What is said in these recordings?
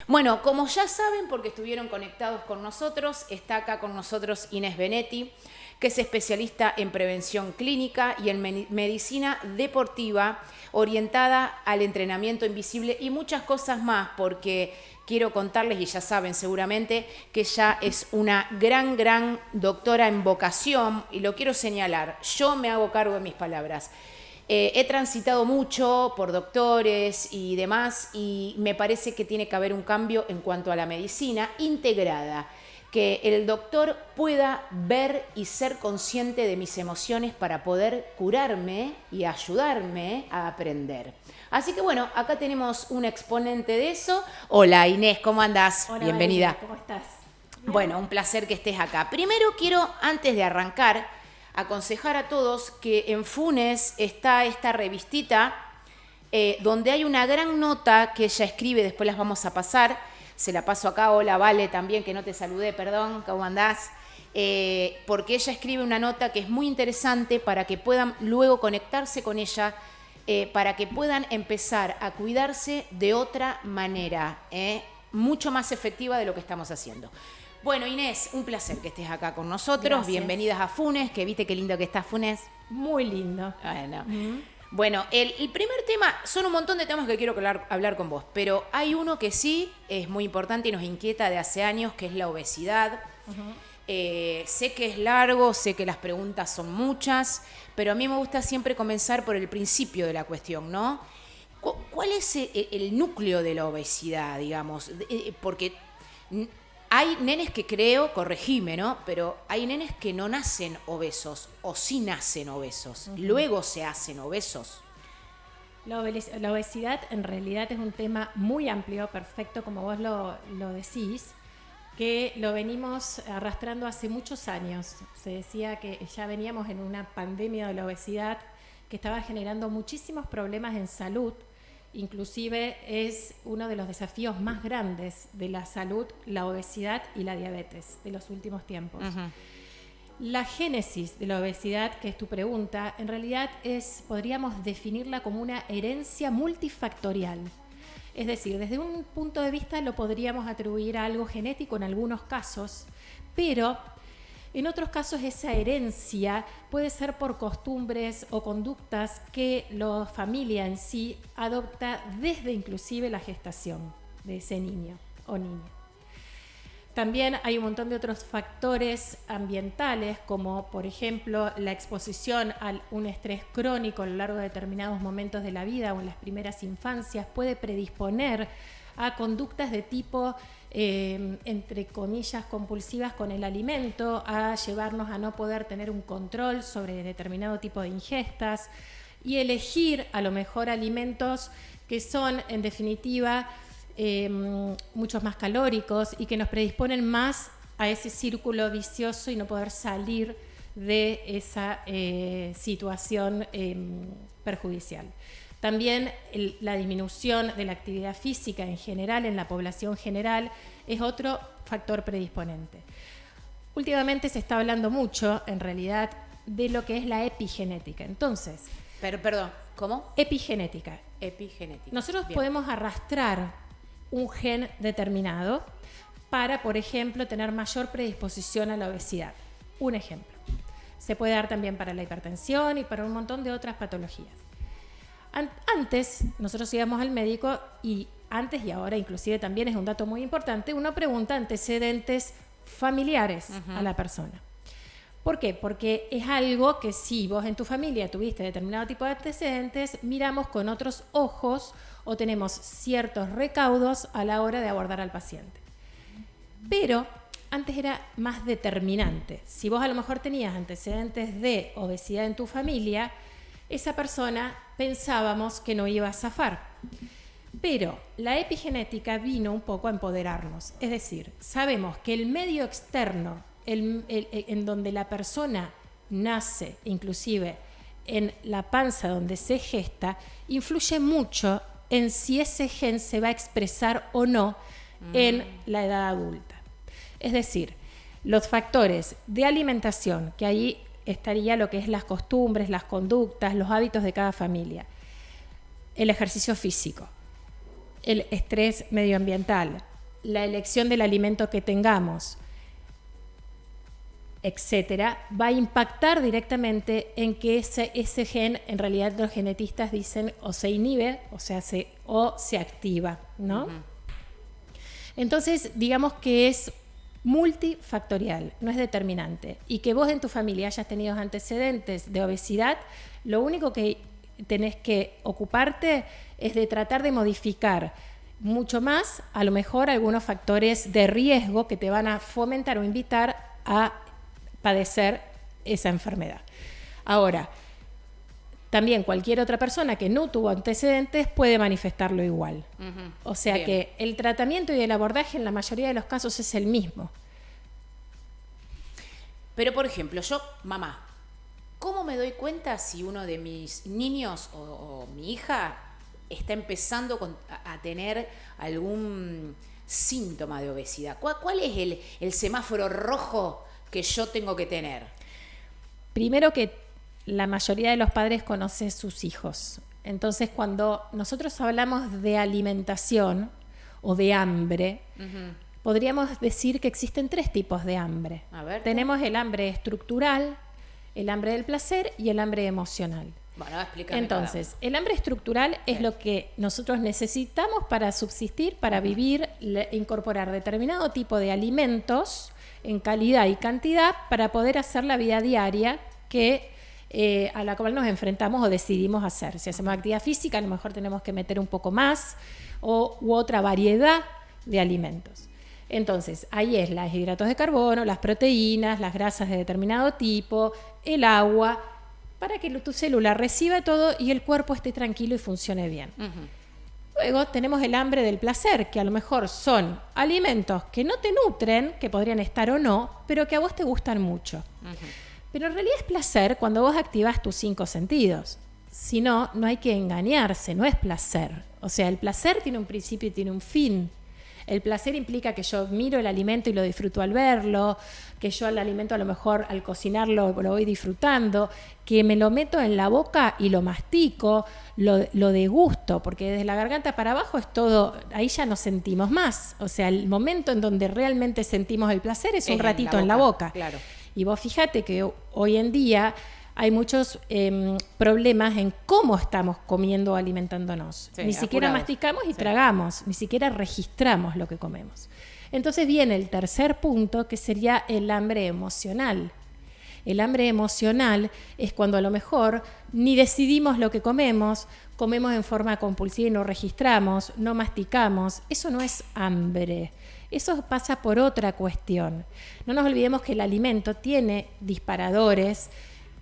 Bueno, como ya saben, porque estuvieron conectados con nosotros, está acá con nosotros Inés Benetti, que es especialista en prevención clínica y en medicina deportiva orientada al entrenamiento invisible y muchas cosas más, porque quiero contarles, y ya saben seguramente, que ella es una gran doctora en vocación, y lo quiero señalar, yo me hago cargo de mis palabras. He transitado mucho por doctores y demás y me parece que tiene que haber un cambio en cuanto a la medicina integrada, que el doctor pueda ver y ser consciente de mis emociones para poder curarme y ayudarme a aprender. Así que bueno, acá tenemos un exponente de eso. Hola Inés, ¿cómo andás? Hola, Bienvenida. Valeria, ¿cómo estás? Bien. Bueno, un placer que estés acá. Primero quiero, antes de arrancar, aconsejar a todos que en Funes está esta revistita donde hay una gran nota que ella escribe, después las vamos a pasar, se la paso acá. Hola Vale también, que no te saludé, perdón, ¿cómo andás? Porque ella escribe una nota que es muy interesante para que puedan luego conectarse con ella, para que puedan empezar a cuidarse de otra manera, mucho más efectiva de lo que estamos haciendo. Bueno, Inés, un placer que estés acá con nosotros. Gracias. Bienvenidas a Funes, que viste qué lindo que está Funes. Muy lindo. Bueno, bueno, el primer tema, son un montón de temas que quiero hablar con vos, pero hay uno que sí es muy importante y nos inquieta de hace años, que es la obesidad. Sé que es largo, sé que las preguntas son muchas, pero a mí me gusta siempre comenzar por el principio de la cuestión, ¿no? ¿Cuál es el núcleo de la obesidad, digamos? Porque hay nenes que creo, corregime, ¿no? Pero hay nenes que no nacen obesos o sí nacen obesos. Luego se hacen obesos. La obesidad en realidad es un tema muy amplio, perfecto como vos lo decís, que lo venimos arrastrando hace muchos años. Se decía que ya veníamos en una pandemia de la obesidad que estaba generando muchísimos problemas en salud. Inclusive es uno de los desafíos más grandes de la salud, la obesidad y la diabetes de los últimos tiempos. La génesis de la obesidad, que es tu pregunta, en realidad podríamos definirla como una herencia multifactorial. Es decir, desde un punto de vista lo podríamos atribuir a algo genético en algunos casos, pero en otros casos esa herencia puede ser por costumbres o conductas que la familia en sí adopta desde inclusive la gestación de ese niño o niña. También hay un montón de otros factores ambientales, como por ejemplo la exposición a un estrés crónico a lo largo de determinados momentos de la vida o en las primeras infancias puede predisponer a conductas de tipo, entre comillas, compulsivas con el alimento, a llevarnos a no poder tener un control sobre determinado tipo de ingestas y elegir a lo mejor alimentos que son, en definitiva, muchos más calóricos y que nos predisponen más a ese círculo vicioso y no poder salir de esa situación perjudicial. También la disminución de la actividad física en general, en la población general, es otro factor predisponente. Últimamente se está hablando mucho, en realidad, de lo que es la epigenética. Entonces, Perdón, ¿cómo? Epigenética. Nosotros podemos arrastrar un gen determinado para, por ejemplo, tener mayor predisposición a la obesidad. Un ejemplo. Se puede dar también para la hipertensión y para un montón de otras patologías. Antes, nosotros íbamos al médico y antes y ahora inclusive también es un dato muy importante, uno pregunta antecedentes familiares a la persona. ¿Por qué? Porque es algo que si vos en tu familia tuviste determinado tipo de antecedentes, miramos con otros ojos o tenemos ciertos recaudos a la hora de abordar al paciente. Pero antes era más determinante. Si vos a lo mejor tenías antecedentes de obesidad en tu familia, esa persona pensábamos que no iba a zafar. Pero la epigenética vino un poco a empoderarnos. Es decir, sabemos que el medio externo en donde la persona nace, inclusive en la panza donde se gesta, influye mucho en si ese gen se va a expresar o no en la edad adulta. Es decir, los factores de alimentación, que ahí estaría lo que es las costumbres, las conductas, los hábitos de cada familia, el ejercicio físico, el estrés medioambiental, la elección del alimento que tengamos, etcétera, va a impactar directamente en que ese gen, en realidad los genetistas dicen o se inhibe, o sea, se activa, ¿no? Uh-huh. Entonces, digamos que es multifactorial, no es determinante. Y que vos en tu familia hayas tenido antecedentes de obesidad, lo único que tenés que ocuparte es de tratar de modificar mucho más, a lo mejor, algunos factores de riesgo que te van a fomentar o invitar a padecer esa enfermedad. Ahora, también cualquier otra persona que no tuvo antecedentes puede manifestarlo igual. Uh-huh. O sea Bien. Que el tratamiento y el abordaje en la mayoría de los casos es el mismo. Pero, por ejemplo, yo, mamá, ¿cómo me doy cuenta si uno de mis niños o mi hija está empezando a tener algún síntoma de obesidad? ¿Cuál es el semáforo rojo que yo tengo que tener? Primero que la mayoría de los padres conoce sus hijos. Entonces, cuando nosotros hablamos de alimentación o de hambre, uh-huh. podríamos decir que existen 3 tipos de hambre. A ver, tenemos el hambre estructural, el hambre del placer y el hambre emocional. Bueno, explícame. Entonces, el hambre estructural es lo que nosotros necesitamos para subsistir, para vivir, incorporar determinado tipo de alimentos en calidad y cantidad para poder hacer la vida diaria a la cual nos enfrentamos o decidimos hacer. Si hacemos actividad física, a lo mejor tenemos que meter un poco más u otra variedad de alimentos. Entonces, ahí es los hidratos de carbono, las proteínas, las grasas de determinado tipo, el agua, para que tu célula reciba todo y el cuerpo esté tranquilo y funcione bien. Uh-huh. Luego tenemos el hambre del placer, que a lo mejor son alimentos que no te nutren, que podrían estar o no, pero que a vos te gustan mucho. Uh-huh. Pero en realidad es placer cuando vos activás tus 5 sentidos. Si no, no hay que engañarse, no es placer. O sea, el placer tiene un principio y tiene un fin. El placer implica que yo miro el alimento y lo disfruto al verlo, que yo al alimento a lo mejor al cocinarlo lo voy disfrutando, que me lo meto en la boca y lo mastico, lo degusto, porque desde la garganta para abajo es todo, ahí ya nos sentimos más. O sea, el momento en donde realmente sentimos el placer es un ratito en la boca. Claro. Y vos fíjate que hoy en día hay muchos problemas en cómo estamos comiendo o alimentándonos. Sí, ni siquiera masticamos y tragamos, ni siquiera registramos lo que comemos. Entonces viene el tercer punto, que sería el hambre emocional. El hambre emocional es cuando a lo mejor ni decidimos lo que comemos en forma compulsiva y no registramos, no masticamos. Eso no es hambre. Eso pasa por otra cuestión. No nos olvidemos que el alimento tiene disparadores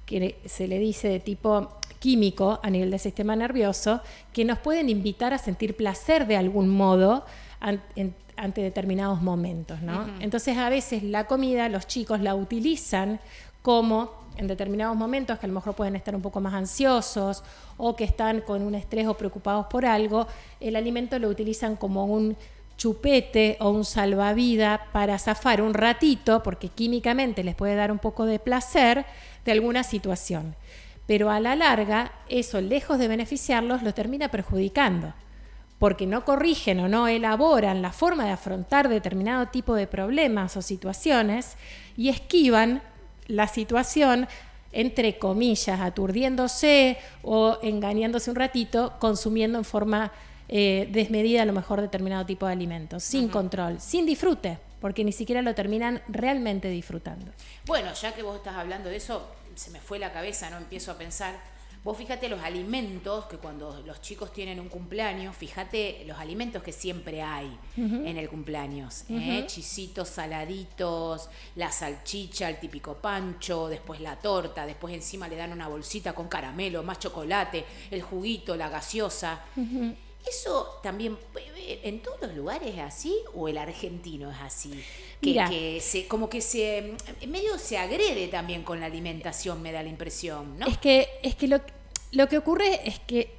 que se le dice de tipo químico a nivel del sistema nervioso, que nos pueden invitar a sentir placer de algún modo ante determinados momentos, ¿no? Uh-huh. Entonces, a veces la comida, los chicos la utilizan como en determinados momentos que a lo mejor pueden estar un poco más ansiosos o que están con un estrés o preocupados por algo, el alimento lo utilizan como un chupete o un salvavidas para zafar un ratito, porque químicamente les puede dar un poco de placer de alguna situación. Pero a la larga, eso, lejos de beneficiarlos, lo termina perjudicando, porque no corrigen o no elaboran la forma de afrontar determinado tipo de problemas o situaciones y esquivan la situación, entre comillas, aturdiéndose o engañándose un ratito, consumiendo en forma desmedida a lo mejor determinado tipo de alimentos, sin control, sin disfrute, porque ni siquiera lo terminan realmente disfrutando. Bueno, ya que vos estás hablando de eso, se me fue la cabeza, ¿no? Empiezo a pensar, vos fíjate los alimentos que cuando los chicos tienen un cumpleaños, fíjate los alimentos que siempre hay en el cumpleaños, chisitos, saladitos, la salchicha, el típico pancho, después la torta, después encima le dan una bolsita con caramelo, más chocolate, el juguito, la gaseosa. ¿Eso también en todos los lugares es así o el argentino es así? Que medio se agrede también con la alimentación, me da la impresión, ¿no? Es que lo que ocurre es que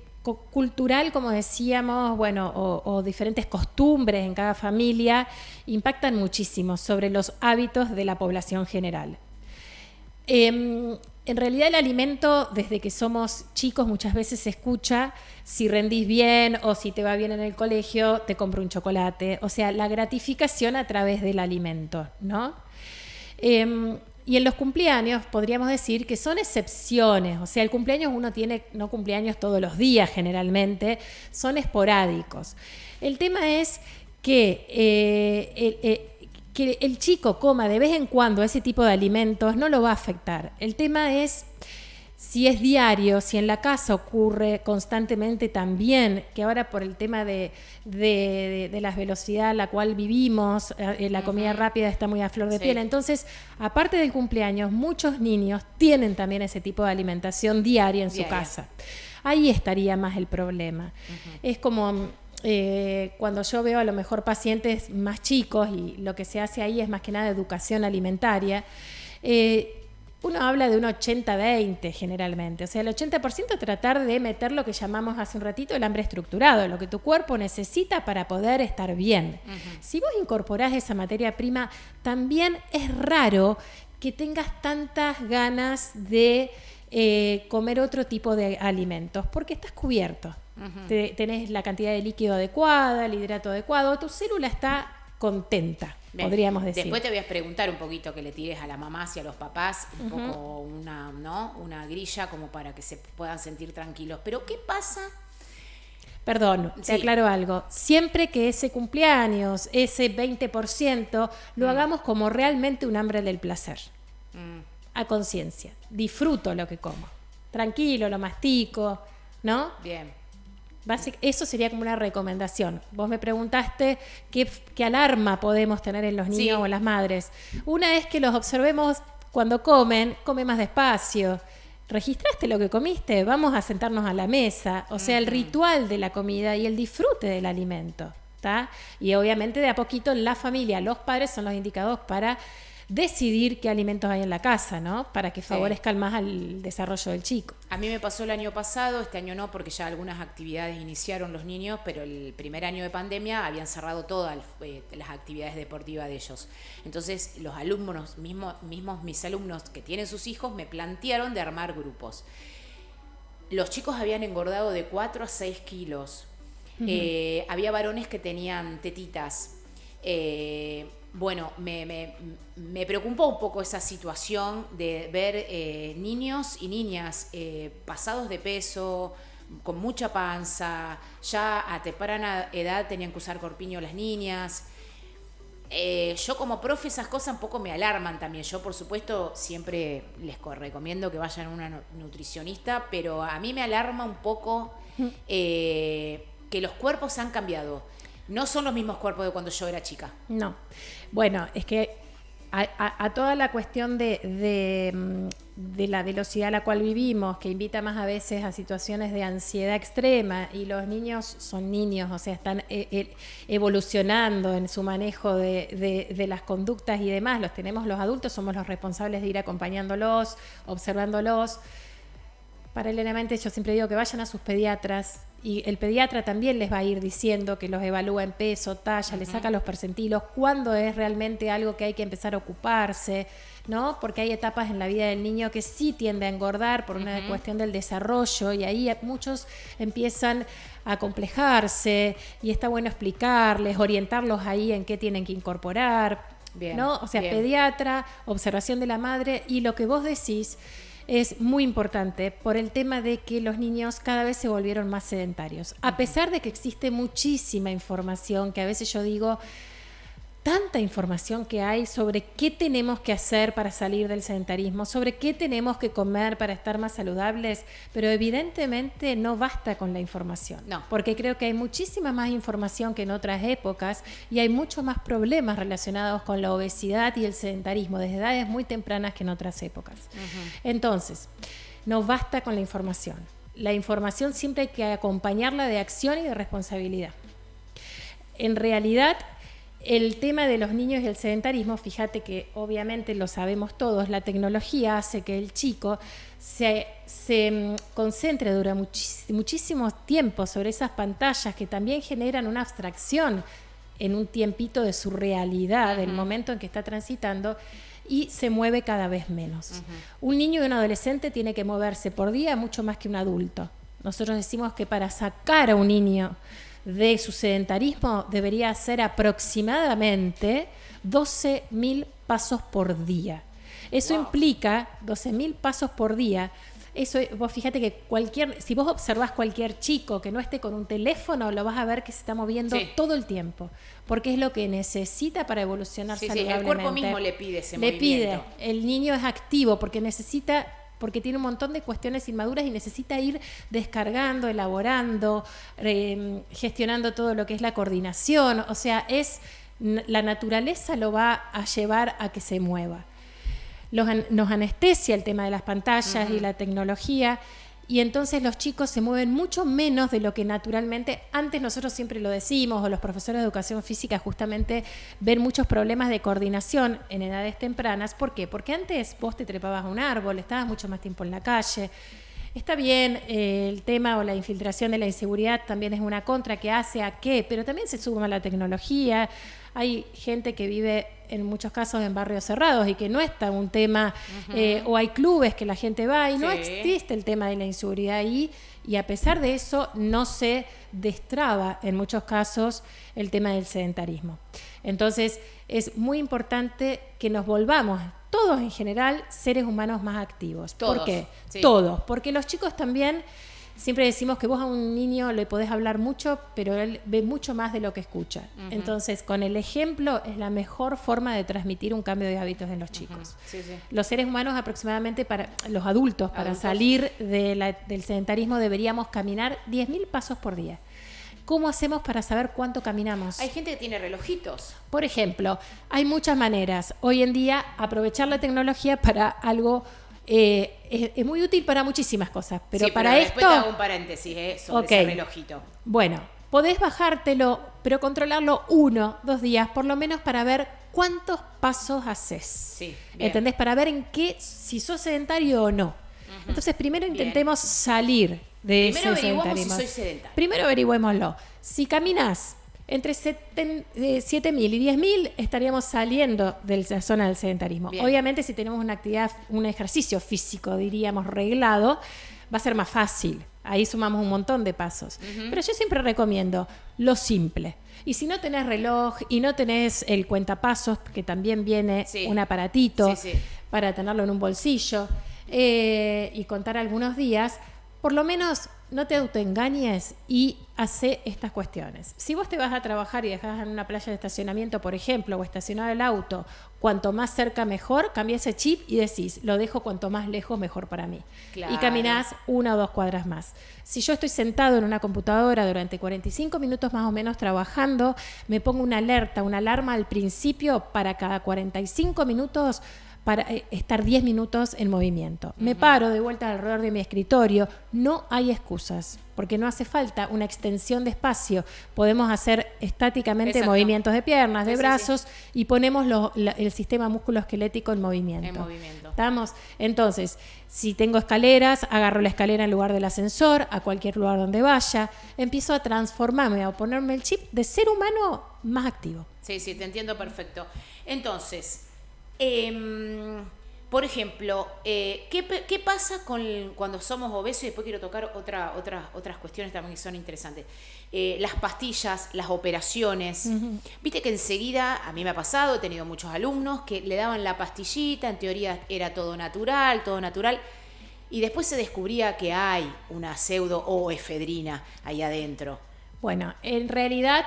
cultural, como decíamos, bueno, o diferentes costumbres en cada familia impactan muchísimo sobre los hábitos de la población general. En realidad el alimento, desde que somos chicos, muchas veces se escucha, si rendís bien o si te va bien en el colegio, te compro un chocolate. O sea, la gratificación a través del alimento, ¿no? Y en los cumpleaños podríamos decir que son excepciones. O sea, el cumpleaños uno tiene no cumpleaños todos los días generalmente, son esporádicos. El tema es que que el chico coma de vez en cuando ese tipo de alimentos no lo va a afectar. El tema es si es diario, si en la casa ocurre constantemente también, que ahora por el tema de la velocidad a la cual vivimos, la comida rápida está muy a flor de piel. Entonces, aparte del cumpleaños, muchos niños tienen también ese tipo de alimentación diaria en su casa. Ahí estaría más el problema. Es como... cuando yo veo a lo mejor pacientes más chicos y lo que se hace ahí es más que nada educación alimentaria, uno habla de un 80-20 generalmente, o sea, el 80% tratar de meter lo que llamamos hace un ratito el hambre estructurado, lo que tu cuerpo necesita para poder estar bien. Si vos incorporás esa materia prima, también es raro que tengas tantas ganas de comer otro tipo de alimentos, porque estás cubierto. Tenés la cantidad de líquido adecuada, el hidrato adecuado, tu célula está contenta, podríamos decir. Después te voy a preguntar un poquito que le tires a las mamás y a los papás un poco una grilla como para que se puedan sentir tranquilos. Pero ¿qué pasa? Perdón, te aclaro algo. Siempre que ese cumpleaños, ese 20%, lo hagamos como realmente un hambre del placer. A conciencia. Disfruto lo que como. Tranquilo, lo mastico, ¿no? Bien. Eso sería como una recomendación. Vos me preguntaste qué alarma podemos tener en los niños o en las madres. Una es que los observemos cuando comen más despacio. ¿Registraste lo que comiste? Vamos a sentarnos a la mesa. O sea, el ritual de la comida y el disfrute del alimento. ¿Tá? Y obviamente de a poquito la familia, los padres son los indicados para decidir qué alimentos hay en la casa, ¿no? Para que favorezcan más al desarrollo del chico. A mí me pasó el año pasado, este año no, porque ya algunas actividades iniciaron los niños, pero el primer año de pandemia habían cerrado todas las actividades deportivas de ellos. Entonces, los alumnos, mismos mis alumnos que tienen sus hijos, me plantearon de armar grupos. Los chicos habían engordado de 4 a 6 kilos. Había varones que tenían tetitas. Bueno, me preocupó un poco esa situación de ver niños y niñas pasados de peso, con mucha panza, ya a temprana edad tenían que usar corpiño las niñas. Yo como profe esas cosas un poco me alarman también. Yo por supuesto siempre les recomiendo que vayan a una nutricionista, pero a mí me alarma un poco que los cuerpos han cambiado. No son los mismos cuerpos de cuando yo era chica. No. Bueno, es que a toda la cuestión de la velocidad a la cual vivimos, que invita más a veces a situaciones de ansiedad extrema, y los niños son niños, o sea, están evolucionando en su manejo de las conductas y demás. Los tenemos los adultos, somos los responsables de ir acompañándolos, observándolos. Paralelamente, yo siempre digo que vayan a sus pediatras, y el pediatra también les va a ir diciendo que los evalúa en peso, talla, les saca los percentilos, cuándo es realmente algo que hay que empezar a ocuparse, ¿no? Porque hay etapas en la vida del niño que sí tiende a engordar por una cuestión del desarrollo, y ahí muchos empiezan a complejarse, y está bueno explicarles, orientarlos ahí en qué tienen que incorporar, ¿no? O sea, pediatra, observación de la madre, y lo que vos decís es muy importante por el tema de que los niños cada vez se volvieron más sedentarios. A pesar de que existe muchísima información, que a veces yo digo, tanta información que hay sobre qué tenemos que hacer para salir del sedentarismo, sobre qué tenemos que comer para estar más saludables, pero evidentemente no basta con la información. No. Porque creo que hay muchísima más información que en otras épocas, y hay muchos más problemas relacionados con la obesidad y el sedentarismo desde edades muy tempranas que en otras épocas. Entonces, no basta con la información. La información siempre hay que acompañarla de acción y de responsabilidad. En realidad, el tema de los niños y el sedentarismo, fíjate que obviamente lo sabemos todos, la tecnología hace que el chico se concentre durante muchísimo tiempo sobre esas pantallas que también generan una abstracción en un tiempito de su realidad, del momento en que está transitando, y se mueve cada vez menos. Un niño y un adolescente tiene que moverse por día mucho más que un adulto. Nosotros decimos que para sacar a un niño de su sedentarismo debería hacer aproximadamente 12.000 pasos por día. Eso implica 12.000 pasos por día. Eso, vos fíjate que si vos observás cualquier chico que no esté con un teléfono, lo vas a ver que se está moviendo todo el tiempo, porque es lo que necesita para evolucionar saludablemente. El cuerpo mismo le pide ese movimiento. El niño es activo porque tiene un montón de cuestiones inmaduras y necesita ir descargando, elaborando, gestionando todo lo que es la coordinación. O sea, la naturaleza lo va a llevar a que se mueva. Nos anestesia el tema de las pantallas y la tecnología, y entonces los chicos se mueven mucho menos de lo que naturalmente, antes nosotros siempre lo decimos, o los profesores de educación física justamente ven muchos problemas de coordinación en edades tempranas. ¿Por qué? Porque antes vos te trepabas a un árbol, estabas mucho más tiempo en la calle. Está bien, el tema o la infiltración de la inseguridad también es una contra que hace a qué, pero también se suma la tecnología. Hay gente que vive en muchos casos en barrios cerrados y que no está un tema, o hay clubes que la gente va y no existe el tema de la inseguridad ahí, y a pesar de eso no se destraba en muchos casos el tema del sedentarismo. Entonces es muy importante que nos volvamos, todos en general, seres humanos más activos. Todos. ¿Por qué? Sí. Todos, porque los chicos también. Siempre decimos que vos a un niño le podés hablar mucho, pero él ve mucho más de lo que escucha. Entonces, con el ejemplo es la mejor forma de transmitir un cambio de hábitos en los chicos. Los seres humanos aproximadamente, los adultos, para salir del sedentarismo deberíamos caminar 10.000 pasos por día. ¿Cómo hacemos para saber cuánto caminamos? Hay gente que tiene relojitos. Por ejemplo, hay muchas maneras. Hoy en día, aprovechar la tecnología para algo... es muy útil para muchísimas cosas, pero para esto... Después te hago un paréntesis sobre ese relojito. Bueno, podés bajártelo, pero controlarlo 1-2 días, por lo menos para ver cuántos pasos haces. Sí, ¿entendés? Para ver si sos sedentario o no. Entonces, primero intentemos salir de ese sedentarismo. Primero averiguamos si soy sedentario. Primero averigüémoslo. Si caminás entre 7.000 y 10.000 estaríamos saliendo de la zona del sedentarismo. Bien. Obviamente, si tenemos una actividad, un ejercicio físico, diríamos, reglado, va a ser más fácil. Ahí sumamos un montón de pasos. Pero yo siempre recomiendo lo simple. Y si no tenés reloj y no tenés el cuentapasos, que también viene un aparatito para tenerlo en un bolsillo, y contar algunos días, por lo menos no te autoengañes y hace estas cuestiones. Si vos te vas a trabajar y dejás en una playa de estacionamiento, por ejemplo, o estacionar el auto, cuanto más cerca mejor, cambia ese chip y decís, lo dejo cuanto más lejos mejor para mí. Claro. Y caminás 1 o 2 cuadras más. Si yo estoy sentado en una computadora durante 45 minutos más o menos trabajando, me pongo una alerta, una alarma al principio para cada 45 minutos para estar 10 minutos en movimiento. Me paro de vuelta alrededor de mi escritorio. No hay excusas, porque no hace falta una extensión de espacio. Podemos hacer estáticamente movimientos de piernas, de brazos, y ponemos el sistema musculoesquelético en movimiento. ¿Estamos? Entonces, si tengo escaleras, agarro la escalera en lugar del ascensor, a cualquier lugar donde vaya. Empiezo a transformarme, a ponerme el chip de ser humano más activo. Sí, te entiendo perfecto. Entonces... por ejemplo, ¿qué pasa cuando somos obesos? Y después quiero tocar otras cuestiones también que son interesantes. Las pastillas, las operaciones. Viste que enseguida, a mí me ha pasado, he tenido muchos alumnos que le daban la pastillita, en teoría era todo natural, y después se descubría que hay una pseudo o efedrina ahí adentro. Bueno, en realidad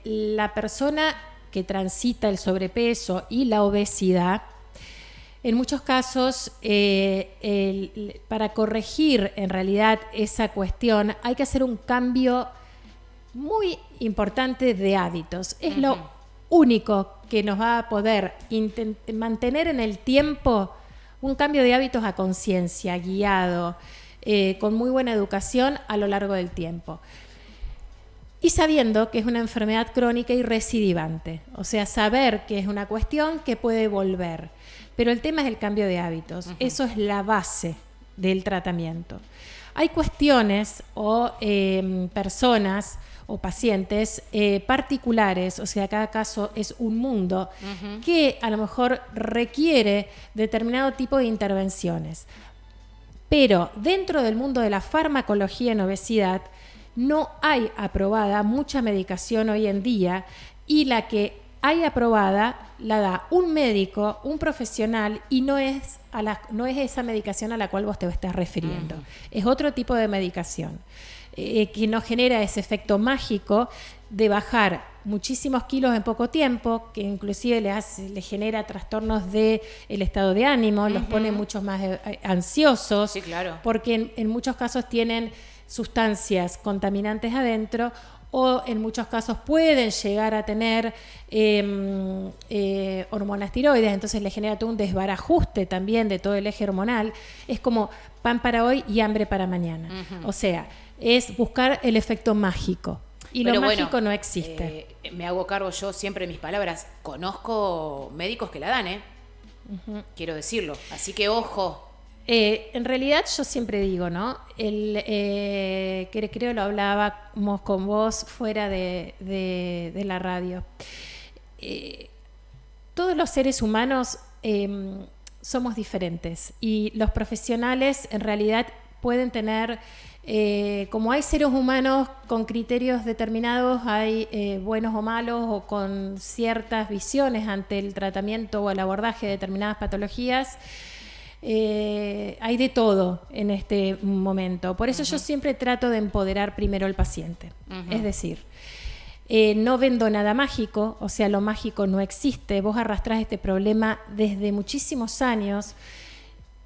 la persona que transita el sobrepeso y la obesidad, en muchos casos, para corregir en realidad esa cuestión, hay que hacer un cambio muy importante de hábitos. Es lo único que nos va a poder mantener en el tiempo un cambio de hábitos a conciencia, guiado, con muy buena educación a lo largo del tiempo. Y sabiendo que es una enfermedad crónica y recidivante. O sea, saber que es una cuestión que puede volver. Pero el tema es el cambio de hábitos. Eso es la base del tratamiento. Hay cuestiones o personas o pacientes particulares, o sea, cada caso es un mundo, que a lo mejor requiere determinado tipo de intervenciones. Pero dentro del mundo de la farmacología en obesidad no hay aprobada mucha medicación hoy en día, y la que hay aprobada la da un médico, un profesional, y no es esa medicación a la cual vos te estás refiriendo. Es otro tipo de medicación que no genera ese efecto mágico de bajar muchísimos kilos en poco tiempo, que inclusive le genera trastornos del estado de ánimo, los pone mucho más ansiosos, Sí, claro. porque en muchos casos tienen sustancias contaminantes adentro, o en muchos casos pueden llegar a tener hormonas tiroides, entonces le genera todo un desbarajuste también de todo el eje hormonal. Es como pan para hoy y hambre para mañana. O sea, es buscar el efecto mágico. Y Pero lo bueno, mágico no existe. Me hago cargo yo siempre de mis palabras. Conozco médicos que la dan, quiero decirlo. Así que ojo. En realidad yo siempre digo, ¿no? Que creo lo hablábamos con vos fuera de la radio. Todos los seres humanos somos diferentes, y los profesionales en realidad pueden tener, como hay seres humanos con criterios determinados, hay buenos o malos, o con ciertas visiones ante el tratamiento o el abordaje de determinadas patologías. Hay de todo en este momento. Por eso yo siempre trato de empoderar primero al paciente. Es decir, no vendo nada mágico, o sea, lo mágico no existe. Vos arrastrás este problema desde muchísimos años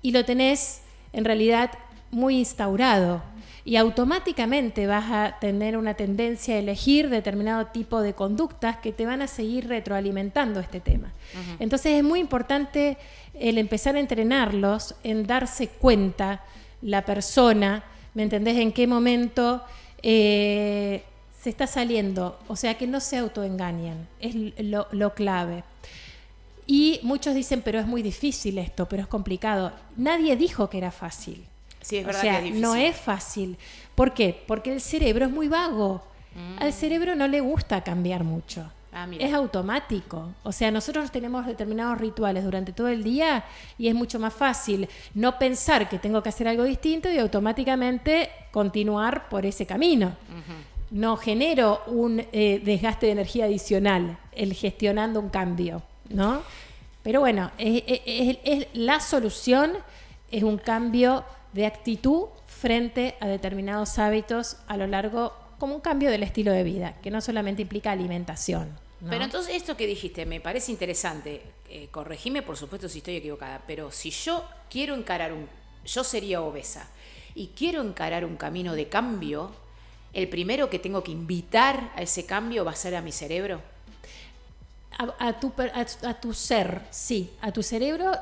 y lo tenés en realidad muy instaurado, y automáticamente vas a tener una tendencia a elegir determinado tipo de conductas que te van a seguir retroalimentando este tema. Entonces es muy importante el empezar a entrenarlos en darse cuenta la persona, ¿me entendés? En qué momento se está saliendo, o sea, que no se autoengañen, es lo clave. Y muchos dicen, pero es muy difícil esto, pero es complicado. Nadie dijo que era fácil. Sí, es verdad, o sea, que es difícil. no es fácil. ¿Por qué? Porque el cerebro es muy vago. Al cerebro no le gusta cambiar mucho. Mira. Es automático. O sea, nosotros tenemos determinados rituales durante todo el día, y es mucho más fácil no pensar que tengo que hacer algo distinto y automáticamente continuar por ese camino. No genero un desgaste de energía adicional el gestionando un cambio, ¿no? Pero bueno, la solución es un cambio de actitud frente a determinados hábitos a lo largo, como un cambio del estilo de vida, que no solamente implica alimentación, ¿no? Pero entonces esto que dijiste me parece interesante. Corregime, por supuesto, si estoy equivocada, pero si yo quiero encarar yo sería obesa y quiero encarar un camino de cambio, el primero que tengo que invitar a ese cambio va a ser a mi cerebro. A tu ser, sí, a tu cerebro,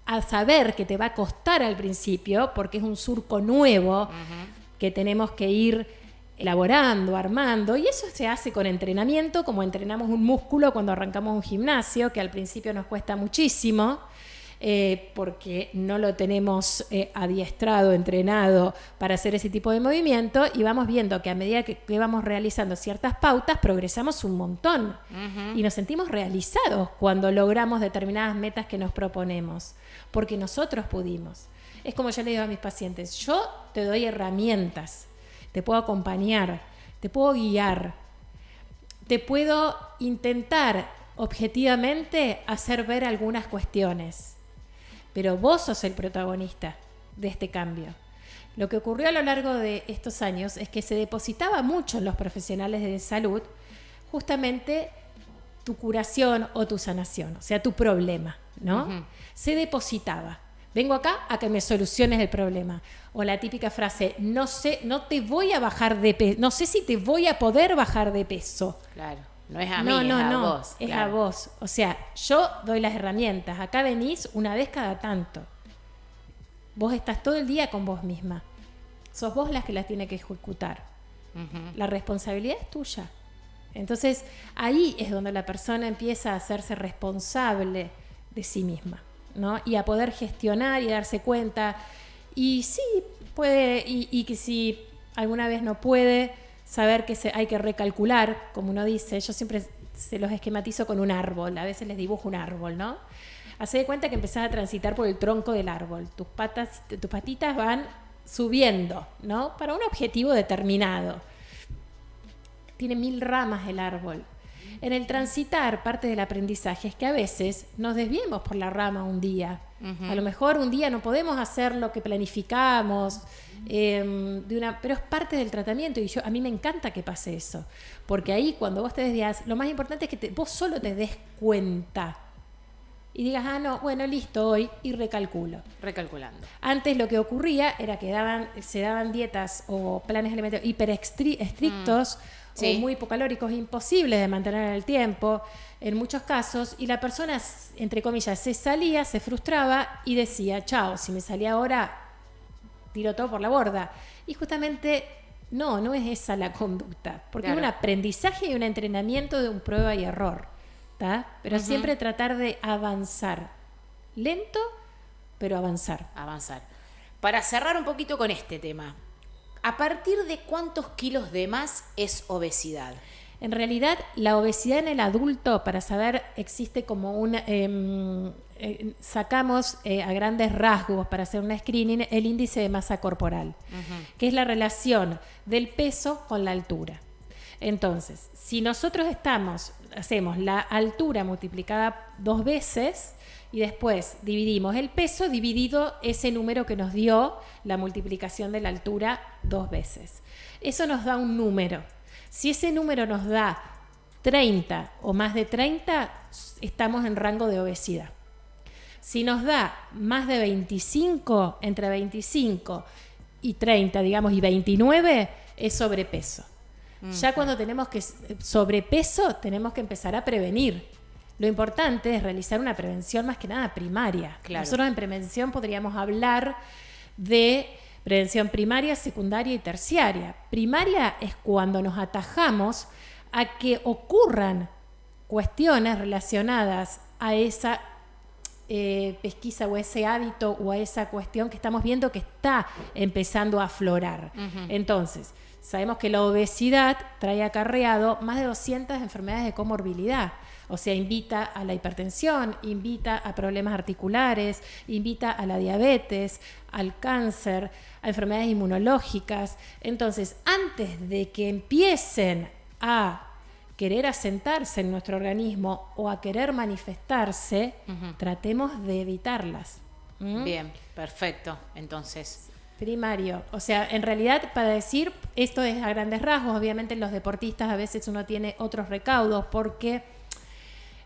a saber que te va a costar al principio, porque es un surco nuevo que tenemos que ir elaborando, armando, y eso se hace con entrenamiento, como entrenamos un músculo cuando arrancamos un gimnasio, que al principio nos cuesta muchísimo, porque no lo tenemos adiestrado, entrenado para hacer ese tipo de movimiento, y vamos viendo que a medida que vamos realizando ciertas pautas, progresamos un montón y nos sentimos realizados cuando logramos determinadas metas que nos proponemos, porque nosotros pudimos. Es como yo le digo a mis pacientes, yo te doy herramientas, te puedo acompañar, te puedo guiar, te puedo intentar objetivamente hacer ver algunas cuestiones, pero vos sos el protagonista de este cambio. Lo que ocurrió a lo largo de estos años es que se depositaba mucho en los profesionales de salud justamente tu curación o tu sanación, o sea, tu problema, ¿no? Se depositaba. Vengo acá a que me soluciones el problema. O la típica frase, no sé, no te voy a bajar de peso, no sé si te voy a poder bajar de peso. Claro, no es a mí, es a vos. Es claro. a vos. O sea, yo doy las herramientas. Acá venís una vez cada tanto. Vos estás todo el día con vos misma. Sos vos las que las tiene que ejecutar. La responsabilidad es tuya. Entonces, ahí es donde la persona empieza a hacerse responsable de sí misma, ¿no? Y a poder gestionar y darse cuenta. Y sí, puede, y que si alguna vez no puede, saber que hay que recalcular, como uno dice. Yo siempre se los esquematizo con un árbol, a veces les dibujo un árbol, ¿no? Hacé de cuenta que empezás a transitar por el tronco del árbol. Tus patitas van subiendo, ¿no? Para un objetivo determinado. Tiene 1000 ramas el árbol. En el transitar, parte del aprendizaje es que a veces nos desviemos por la rama un día. A lo mejor un día no podemos hacer lo que planificamos, pero es parte del tratamiento, y a mí me encanta que pase eso. Porque ahí, cuando vos te desvías, lo más importante es que vos solo te des cuenta. Y digas, no, bueno, listo, hoy, y recalculo. Recalculando. Antes lo que ocurría era que se daban dietas o planes alimentarios hiper estrictos, o muy hipocalóricos, imposibles de mantener en el tiempo, en muchos casos, y la persona, entre comillas, se salía, se frustraba y decía, chao, si me salía ahora, tiro todo por la borda. Y justamente no es esa la conducta, porque es un aprendizaje y un entrenamiento de un prueba y error. Pero siempre tratar de avanzar, lento, pero avanzar. Para cerrar un poquito con este tema, ¿a partir de cuántos kilos de más es obesidad? En realidad, la obesidad en el adulto, para saber, existe como sacamos a grandes rasgos, para hacer un screening, el índice de masa corporal, que es la relación del peso con la altura. Entonces, si nosotros hacemos la altura multiplicada 2 veces y después dividimos el peso dividido ese número que nos dio la multiplicación de la altura 2 veces. Eso nos da un número. Si ese número nos da 30 o más de 30, estamos en rango de obesidad. Si nos da más de 25, entre 25 y 30, digamos, y 29, es sobrepeso. Ya cuando tenemos sobrepeso, tenemos que empezar a prevenir. Lo importante es realizar una prevención más que nada primaria. Claro. Nosotros en prevención podríamos hablar de prevención primaria, secundaria y terciaria. Primaria es cuando nos atajamos a que ocurran cuestiones relacionadas a esa pesquisa o ese hábito o a esa cuestión que estamos viendo que está empezando a aflorar. Entonces, sabemos que la obesidad trae acarreado más de 200 enfermedades de comorbilidad. O sea, invita a la hipertensión, invita a problemas articulares, invita a la diabetes, al cáncer, a enfermedades inmunológicas. Entonces, antes de que empiecen a querer asentarse en nuestro organismo o a querer manifestarse, tratemos de evitarlas. Bien, perfecto. Entonces, primario, o sea, en realidad, para decir, esto es a grandes rasgos. Obviamente en los deportistas a veces uno tiene otros recaudos, porque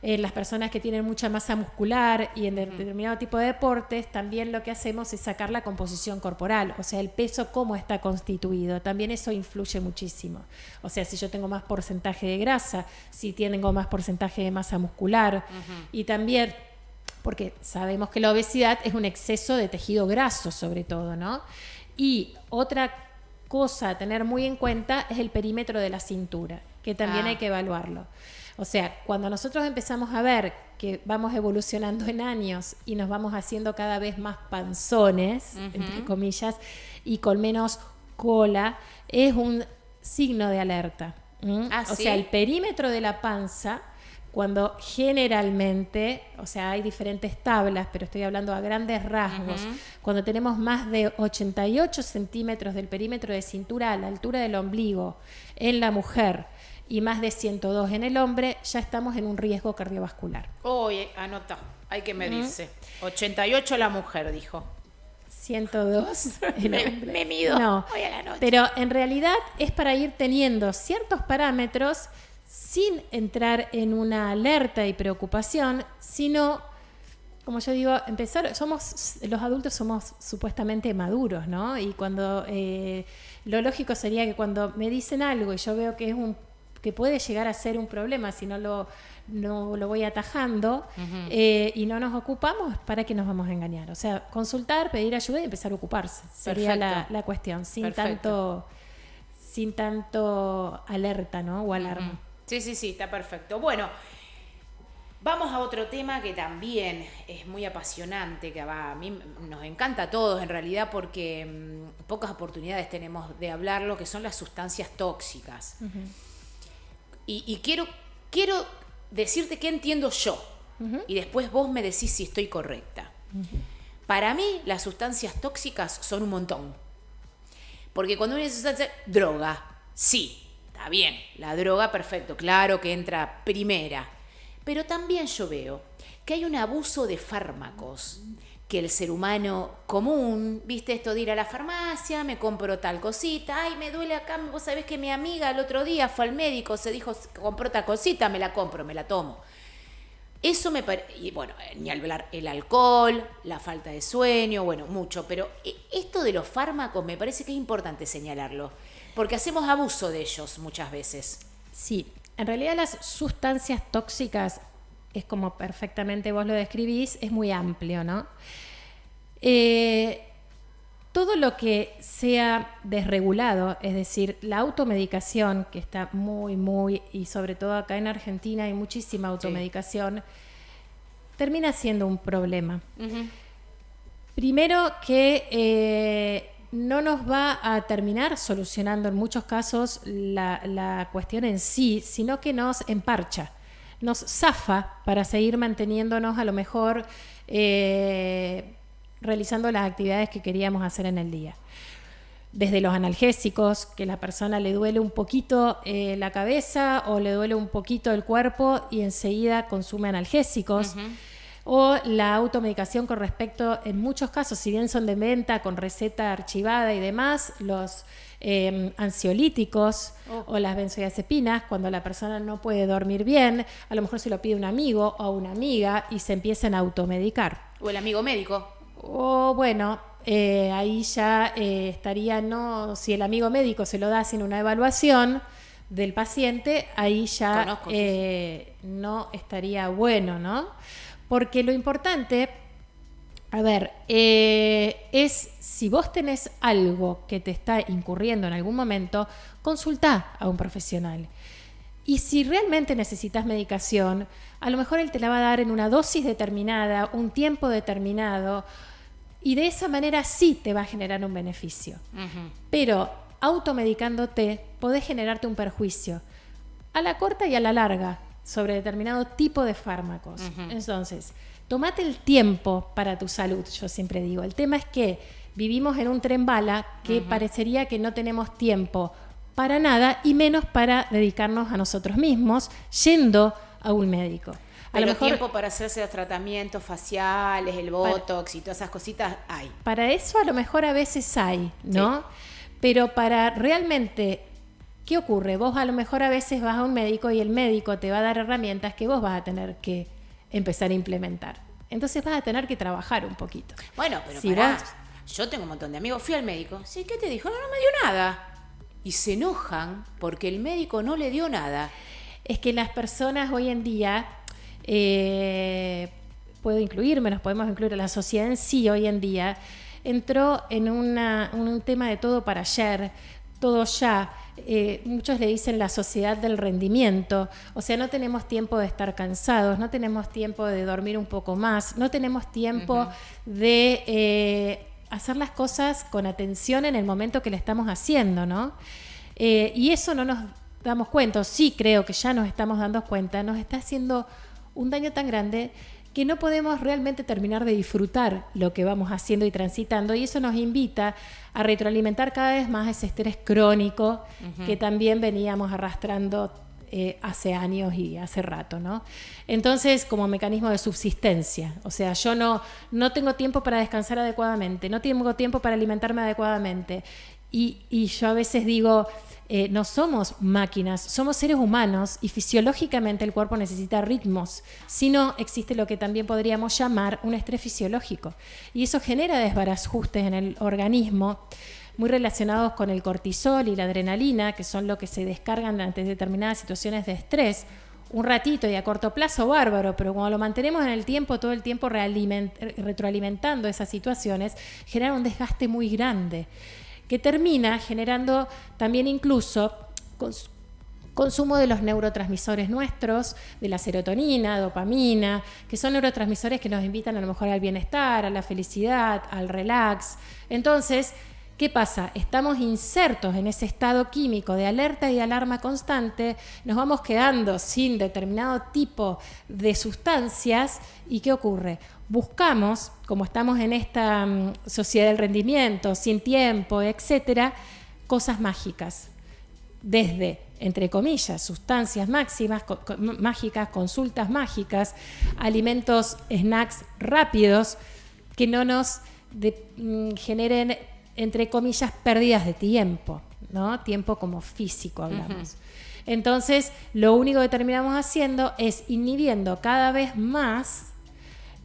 las personas que tienen mucha masa muscular y en determinado tipo de deportes, también lo que hacemos es sacar la composición corporal, o sea, el peso, cómo está constituido. También eso influye muchísimo. O sea, si yo tengo más porcentaje de grasa, si tengo más porcentaje de masa muscular, y también porque sabemos que la obesidad es un exceso de tejido graso, sobre todo, ¿no? Y otra cosa a tener muy en cuenta es el perímetro de la cintura, que también hay que evaluarlo. O sea, cuando nosotros empezamos a ver que vamos evolucionando en años y nos vamos haciendo cada vez más panzones, entre comillas, y con menos cola, es un signo de alerta. O sea, el perímetro de la panza, cuando generalmente, o sea, hay diferentes tablas, pero estoy hablando a grandes rasgos, cuando tenemos más de 88 centímetros del perímetro de cintura a la altura del ombligo en la mujer y más de 102 en el hombre, ya estamos en un riesgo cardiovascular. Oye, anota, hay que medirse. 88 la mujer, dijo. 102 el hombre. Me mido hoy a la noche. Pero en realidad es para ir teniendo ciertos parámetros sin entrar en una alerta y preocupación, sino, como yo digo, los adultos somos supuestamente maduros, ¿no? Y cuando lo lógico sería que cuando me dicen algo y yo veo que que puede llegar a ser un problema si no lo voy atajando y no nos ocupamos, ¿para qué nos vamos a engañar? O sea, consultar, pedir ayuda y empezar a ocuparse. Sería la cuestión, sin tanto alerta, ¿no? O alarma. Sí, está perfecto. Bueno, Vamos a otro tema que también es muy apasionante, que a mí nos encanta a todos en realidad porque pocas oportunidades tenemos de hablarlo, que son las sustancias tóxicas. Y quiero decirte qué entiendo yo, y después vos me decís si estoy correcta. Para mí las sustancias tóxicas son un montón. Porque cuando uno dice sustancia, droga, sí, está bien, la droga, perfecto, claro que entra primera. Pero también yo veo que hay un abuso de fármacos, que el ser humano común, viste esto de ir a la farmacia, me compro tal cosita, ay, me duele acá, vos sabés que mi amiga el otro día fue al médico, se dijo, compró tal cosita, me la compro, me la tomo. Eso me parece, y bueno, ni hablar el alcohol, la falta de sueño, bueno, mucho, pero esto de los fármacos me parece que es importante señalarlo, porque hacemos abuso de ellos muchas veces. Sí, en realidad las sustancias tóxicas, es como perfectamente vos lo describís, es muy amplio, ¿no? Todo lo que sea desregulado, es decir, la automedicación, que está muy, y sobre todo acá en Argentina hay muchísima automedicación, termina siendo un problema. Primero que no nos va a terminar solucionando en muchos casos la cuestión en sí, sino que nos emparcha, nos zafa para seguir manteniéndonos a lo mejor realizando las actividades que queríamos hacer en el día. Desde los analgésicos, que a la persona le duele un poquito la cabeza o le duele un poquito el cuerpo y enseguida consume analgésicos. O la automedicación con respecto, en muchos casos, si bien son de venta con receta archivada y demás, los ansiolíticos o las benzodiazepinas, cuando la persona no puede dormir bien, a lo mejor se lo pide un amigo o una amiga y se empiezan a automedicar. O el amigo médico. O bueno, ahí ya estaría, no, si el amigo médico se lo da sin una evaluación del paciente, ahí ya no estaría bueno, ¿no? Porque lo importante, a ver, es si vos tenés algo que te está incurriendo en algún momento, consultá a un profesional. Y si realmente necesitas medicación, a lo mejor él te la va a dar en una dosis determinada, un tiempo determinado, y de esa manera sí te va a generar un beneficio. Pero automedicándote podés generarte un perjuicio a la corta y a la larga sobre determinado tipo de fármacos. Entonces, tomate el tiempo para tu salud, yo siempre digo. El tema es que vivimos en un tren bala que parecería que no tenemos tiempo para nada y menos para dedicarnos a nosotros mismos yendo a un médico. A lo mejor tiempo para hacerse los tratamientos faciales, el botox y todas esas cositas hay. Para eso a lo mejor a veces hay, ¿no? Sí. Pero para realmente, ¿qué ocurre? Vos a lo mejor a veces vas a un médico y el médico te va a dar herramientas que vos vas a tener que empezar a implementar. Entonces vas a tener que trabajar un poquito. Bueno, pero si yo tengo un montón de amigos, fui al médico. Sí, ¿qué te dijo? No me dio nada. Y se enojan porque el médico no le dio nada. Es que las personas hoy en día, puedo incluirme, nos podemos incluir a la sociedad en sí hoy en día, entró en un tema de todo para ayer, todo ya. Muchos le dicen la sociedad del rendimiento, o sea, no tenemos tiempo de estar cansados, no tenemos tiempo de dormir un poco más, no tenemos tiempo de hacer las cosas con atención en el momento que le estamos haciendo, ¿no? Y eso no nos damos cuenta, sí creo que ya nos estamos dando cuenta, nos está haciendo un daño tan grande que no podemos realmente terminar de disfrutar lo que vamos haciendo y transitando, y eso nos invita a retroalimentar cada vez más ese estrés crónico que también veníamos arrastrando hace años y hace rato, ¿no? Entonces, como mecanismo de subsistencia, o sea, yo no tengo tiempo para descansar adecuadamente, no tengo tiempo para alimentarme adecuadamente, y yo a veces digo, no somos máquinas, somos seres humanos y fisiológicamente el cuerpo necesita ritmos, si no existe lo que también podríamos llamar un estrés fisiológico, y eso genera desbarajustes en el organismo muy relacionados con el cortisol y la adrenalina, que son lo que se descargan ante determinadas situaciones de estrés. Un ratito y a corto plazo, bárbaro, pero cuando lo mantenemos en el tiempo, todo el tiempo retroalimentando esas situaciones, genera un desgaste muy grande, que termina generando también incluso consumo de los neurotransmisores nuestros, de la serotonina, dopamina, que son neurotransmisores que nos invitan a lo mejor al bienestar, a la felicidad, al relax. Entonces, ¿qué pasa? Estamos insertos en ese estado químico de alerta y de alarma constante, nos vamos quedando sin determinado tipo de sustancias y ¿qué ocurre? Buscamos, como estamos en esta sociedad del rendimiento, sin tiempo, etcétera, cosas mágicas. Desde, entre comillas, sustancias mágicas, consultas mágicas, alimentos, snacks rápidos que no nos generen, entre comillas, pérdidas de tiempo, ¿no? Tiempo como físico hablamos. Entonces, lo único que terminamos haciendo es inhibiendo cada vez más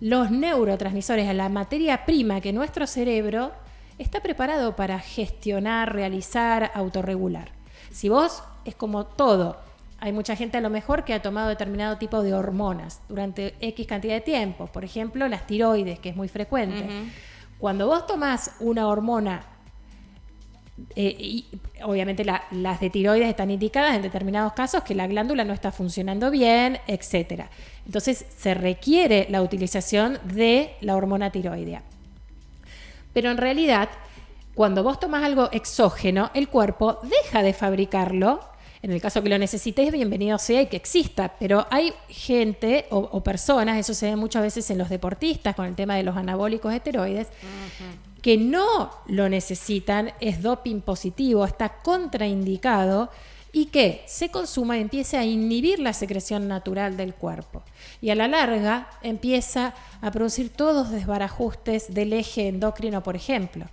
los neurotransmisores, la materia prima que nuestro cerebro está preparado para gestionar, realizar, autorregular. Si vos, es como todo, hay mucha gente a lo mejor que ha tomado determinado tipo de hormonas durante X cantidad de tiempo, por ejemplo, las tiroides, que es muy frecuente. Cuando vos tomás una hormona, y obviamente las de tiroides están indicadas en determinados casos que la glándula no está funcionando bien, etc. Entonces se requiere la utilización de la hormona tiroidea. Pero en realidad, cuando vos tomás algo exógeno, el cuerpo deja de fabricarlo. En el caso que lo necesites, bienvenido sea y que exista. Pero hay gente o personas, eso se ve muchas veces en los deportistas con el tema de los anabólicos esteroides, que no lo necesitan, es doping positivo, está contraindicado y que se consuma y empiece a inhibir la secreción natural del cuerpo. Y a la larga empieza a producir todos desbarajustes del eje endocrino, por ejemplo.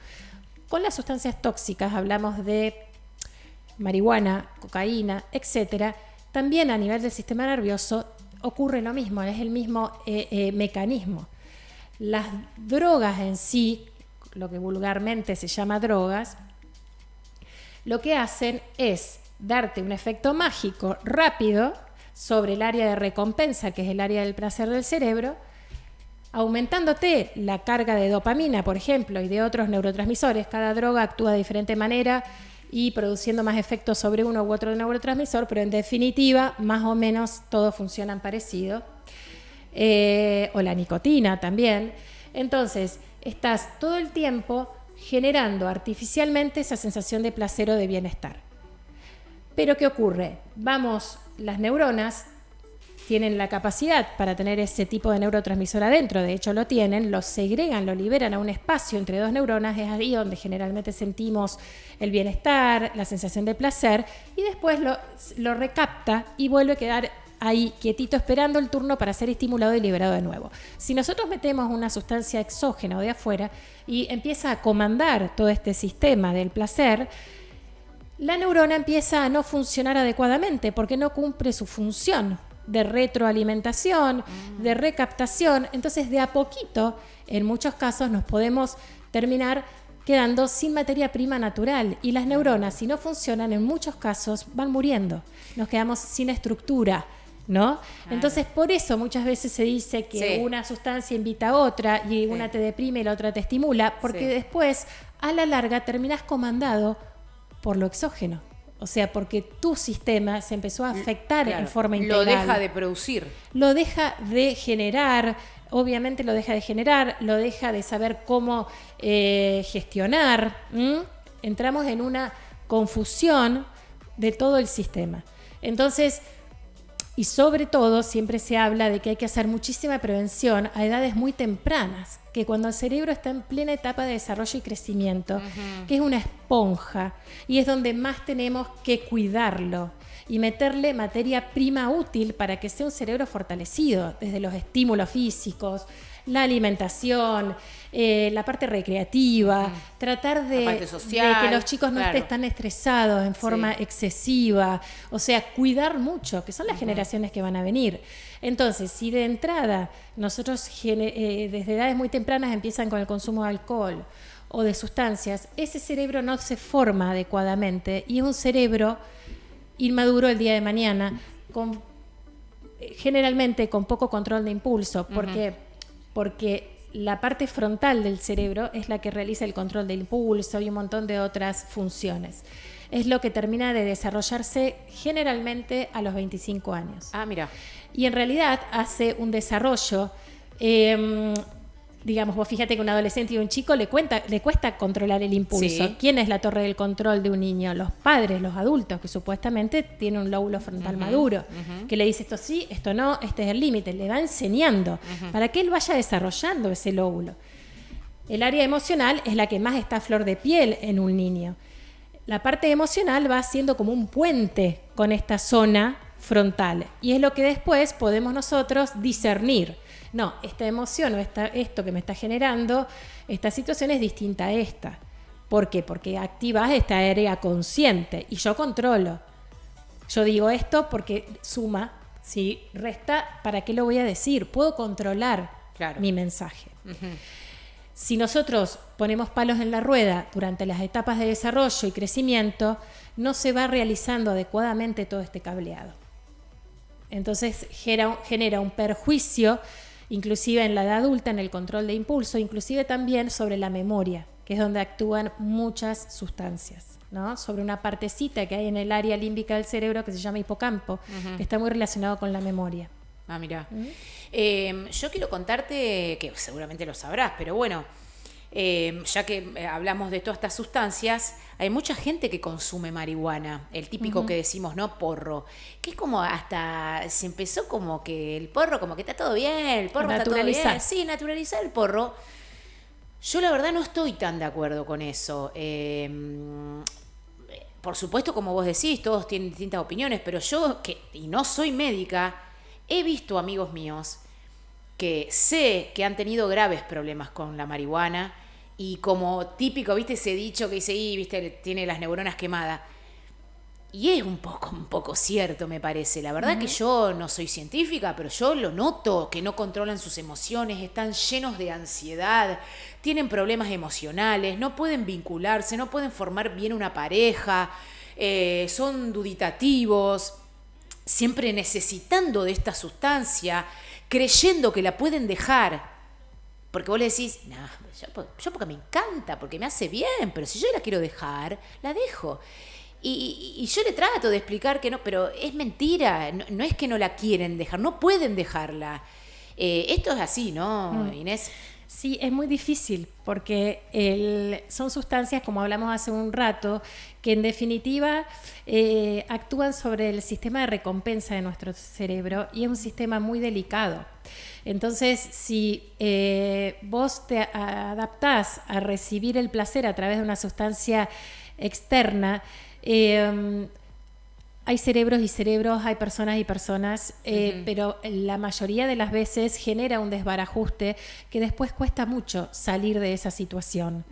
Con las sustancias tóxicas, hablamos de marihuana, cocaína, etcétera, también a nivel del sistema nervioso ocurre lo mismo, es el mismo mecanismo. Las drogas en sí, lo que vulgarmente se llama drogas, lo que hacen es darte un efecto mágico rápido sobre el área de recompensa, que es el área del placer del cerebro, aumentándote la carga de dopamina, por ejemplo, y de otros neurotransmisores. Cada droga actúa de diferente manera y produciendo más efectos sobre uno u otro neurotransmisor, pero en definitiva, más o menos todos funcionan parecido. O la nicotina también. Entonces, estás todo el tiempo generando artificialmente esa sensación de placer o de bienestar. Pero ¿qué ocurre? Las neuronas tienen la capacidad para tener ese tipo de neurotransmisor adentro, de hecho lo tienen, lo segregan, lo liberan a un espacio entre dos neuronas, es ahí donde generalmente sentimos el bienestar, la sensación de placer, y después lo recapta y vuelve a quedar ahí quietito esperando el turno para ser estimulado y liberado de nuevo. Si nosotros metemos una sustancia exógena o de afuera y empieza a comandar todo este sistema del placer, la neurona empieza a no funcionar adecuadamente porque no cumple su función de retroalimentación, de recaptación. Entonces, de a poquito, en muchos casos, nos podemos terminar quedando sin materia prima natural. Y las neuronas, si no funcionan, en muchos casos van muriendo. Nos quedamos sin estructura, ¿no? Claro. Entonces, por eso muchas veces se dice que una sustancia invita a otra y una te deprime y la otra te estimula, porque después, a la larga, terminas comandado por lo exógeno. O sea, porque tu sistema se empezó a afectar en forma integral. Lo deja de producir. Lo deja de generar, obviamente lo deja de generar, lo deja de saber cómo gestionar. Entramos en una confusión de todo el sistema. Entonces, y sobre todo, siempre se habla de que hay que hacer muchísima prevención a edades muy tempranas, que cuando el cerebro está en plena etapa de desarrollo y crecimiento, que es una esponja, y es donde más tenemos que cuidarlo y meterle materia prima útil para que sea un cerebro fortalecido, desde los estímulos físicos, la alimentación, la parte recreativa, tratar de que los chicos no estén tan estresados en forma excesiva, o sea, cuidar mucho, que son las generaciones que van a venir. Entonces, si de entrada nosotros desde edades muy tempranas empiezan con el consumo de alcohol o de sustancias, ese cerebro no se forma adecuadamente y es un cerebro inmaduro el día de mañana, generalmente con poco control de impulso, porque la parte frontal del cerebro es la que realiza el control del impulso y un montón de otras funciones. es lo que termina de desarrollarse generalmente a los 25 años. Ah, mira. Y en realidad hace un desarrollo, digamos, vos fíjate que un adolescente y un chico le cuesta controlar el impulso. Sí. ¿Quién es la torre del control de un niño? Los padres, los adultos, que supuestamente tienen un lóbulo frontal maduro, que le dice esto sí, esto no, este es el límite, le va enseñando para que él vaya desarrollando ese lóbulo. El área emocional es la que más está a flor de piel en un niño. La parte emocional va siendo como un puente con esta zona frontal y es lo que después podemos nosotros discernir. No, esta emoción o esto que me está generando, esta situación es distinta a esta. ¿Por qué? Porque activas esta área consciente y yo controlo. Yo digo esto porque suma, si resta, ¿para qué lo voy a decir? Puedo controlar mi mensaje. Si nosotros ponemos palos en la rueda durante las etapas de desarrollo y crecimiento, no se va realizando adecuadamente todo este cableado. Entonces genera un perjuicio, inclusive en la edad adulta, en el control de impulso, inclusive también sobre la memoria, que es donde actúan muchas sustancias, ¿no? Sobre una partecita que hay en el área límbica del cerebro que se llama hipocampo, que está muy relacionado con la memoria. Ah, mira. Yo quiero contarte, que seguramente lo sabrás, pero bueno, ya que hablamos de todas estas sustancias, hay mucha gente que consume marihuana, el típico que decimos, ¿no? Porro, que es como hasta, se empezó como que el porro, como que está todo bien, el porro está todo bien. Sí, naturalizar el porro. Yo la verdad no estoy tan de acuerdo con eso. Por supuesto, como vos decís, todos tienen distintas opiniones, pero yo, y no soy médica, he visto amigos míos que sé que han tenido graves problemas con la marihuana y como típico, ¿viste ese dicho que dice, viste, tiene las neuronas quemadas? Y es un poco cierto, me parece. La verdad que yo no soy científica, pero yo lo noto, que no controlan sus emociones, están llenos de ansiedad, tienen problemas emocionales, no pueden vincularse, no pueden formar bien una pareja, son duditativos, siempre necesitando de esta sustancia, creyendo que la pueden dejar. Porque vos le decís, no, yo porque me encanta, porque me hace bien, pero si yo la quiero dejar, la dejo. Y yo le trato de explicar que no, pero es mentira, no es que no la quieren dejar, no pueden dejarla. Esto es así, ¿no, Inés? Sí, es muy difícil porque son sustancias, como hablamos hace un rato, que en definitiva actúan sobre el sistema de recompensa de nuestro cerebro y es un sistema muy delicado. Entonces, si vos te adaptás a recibir el placer a través de una sustancia externa, hay cerebros y cerebros, hay personas y personas, pero la mayoría de las veces genera un desbarajuste que después cuesta mucho salir de esa situación.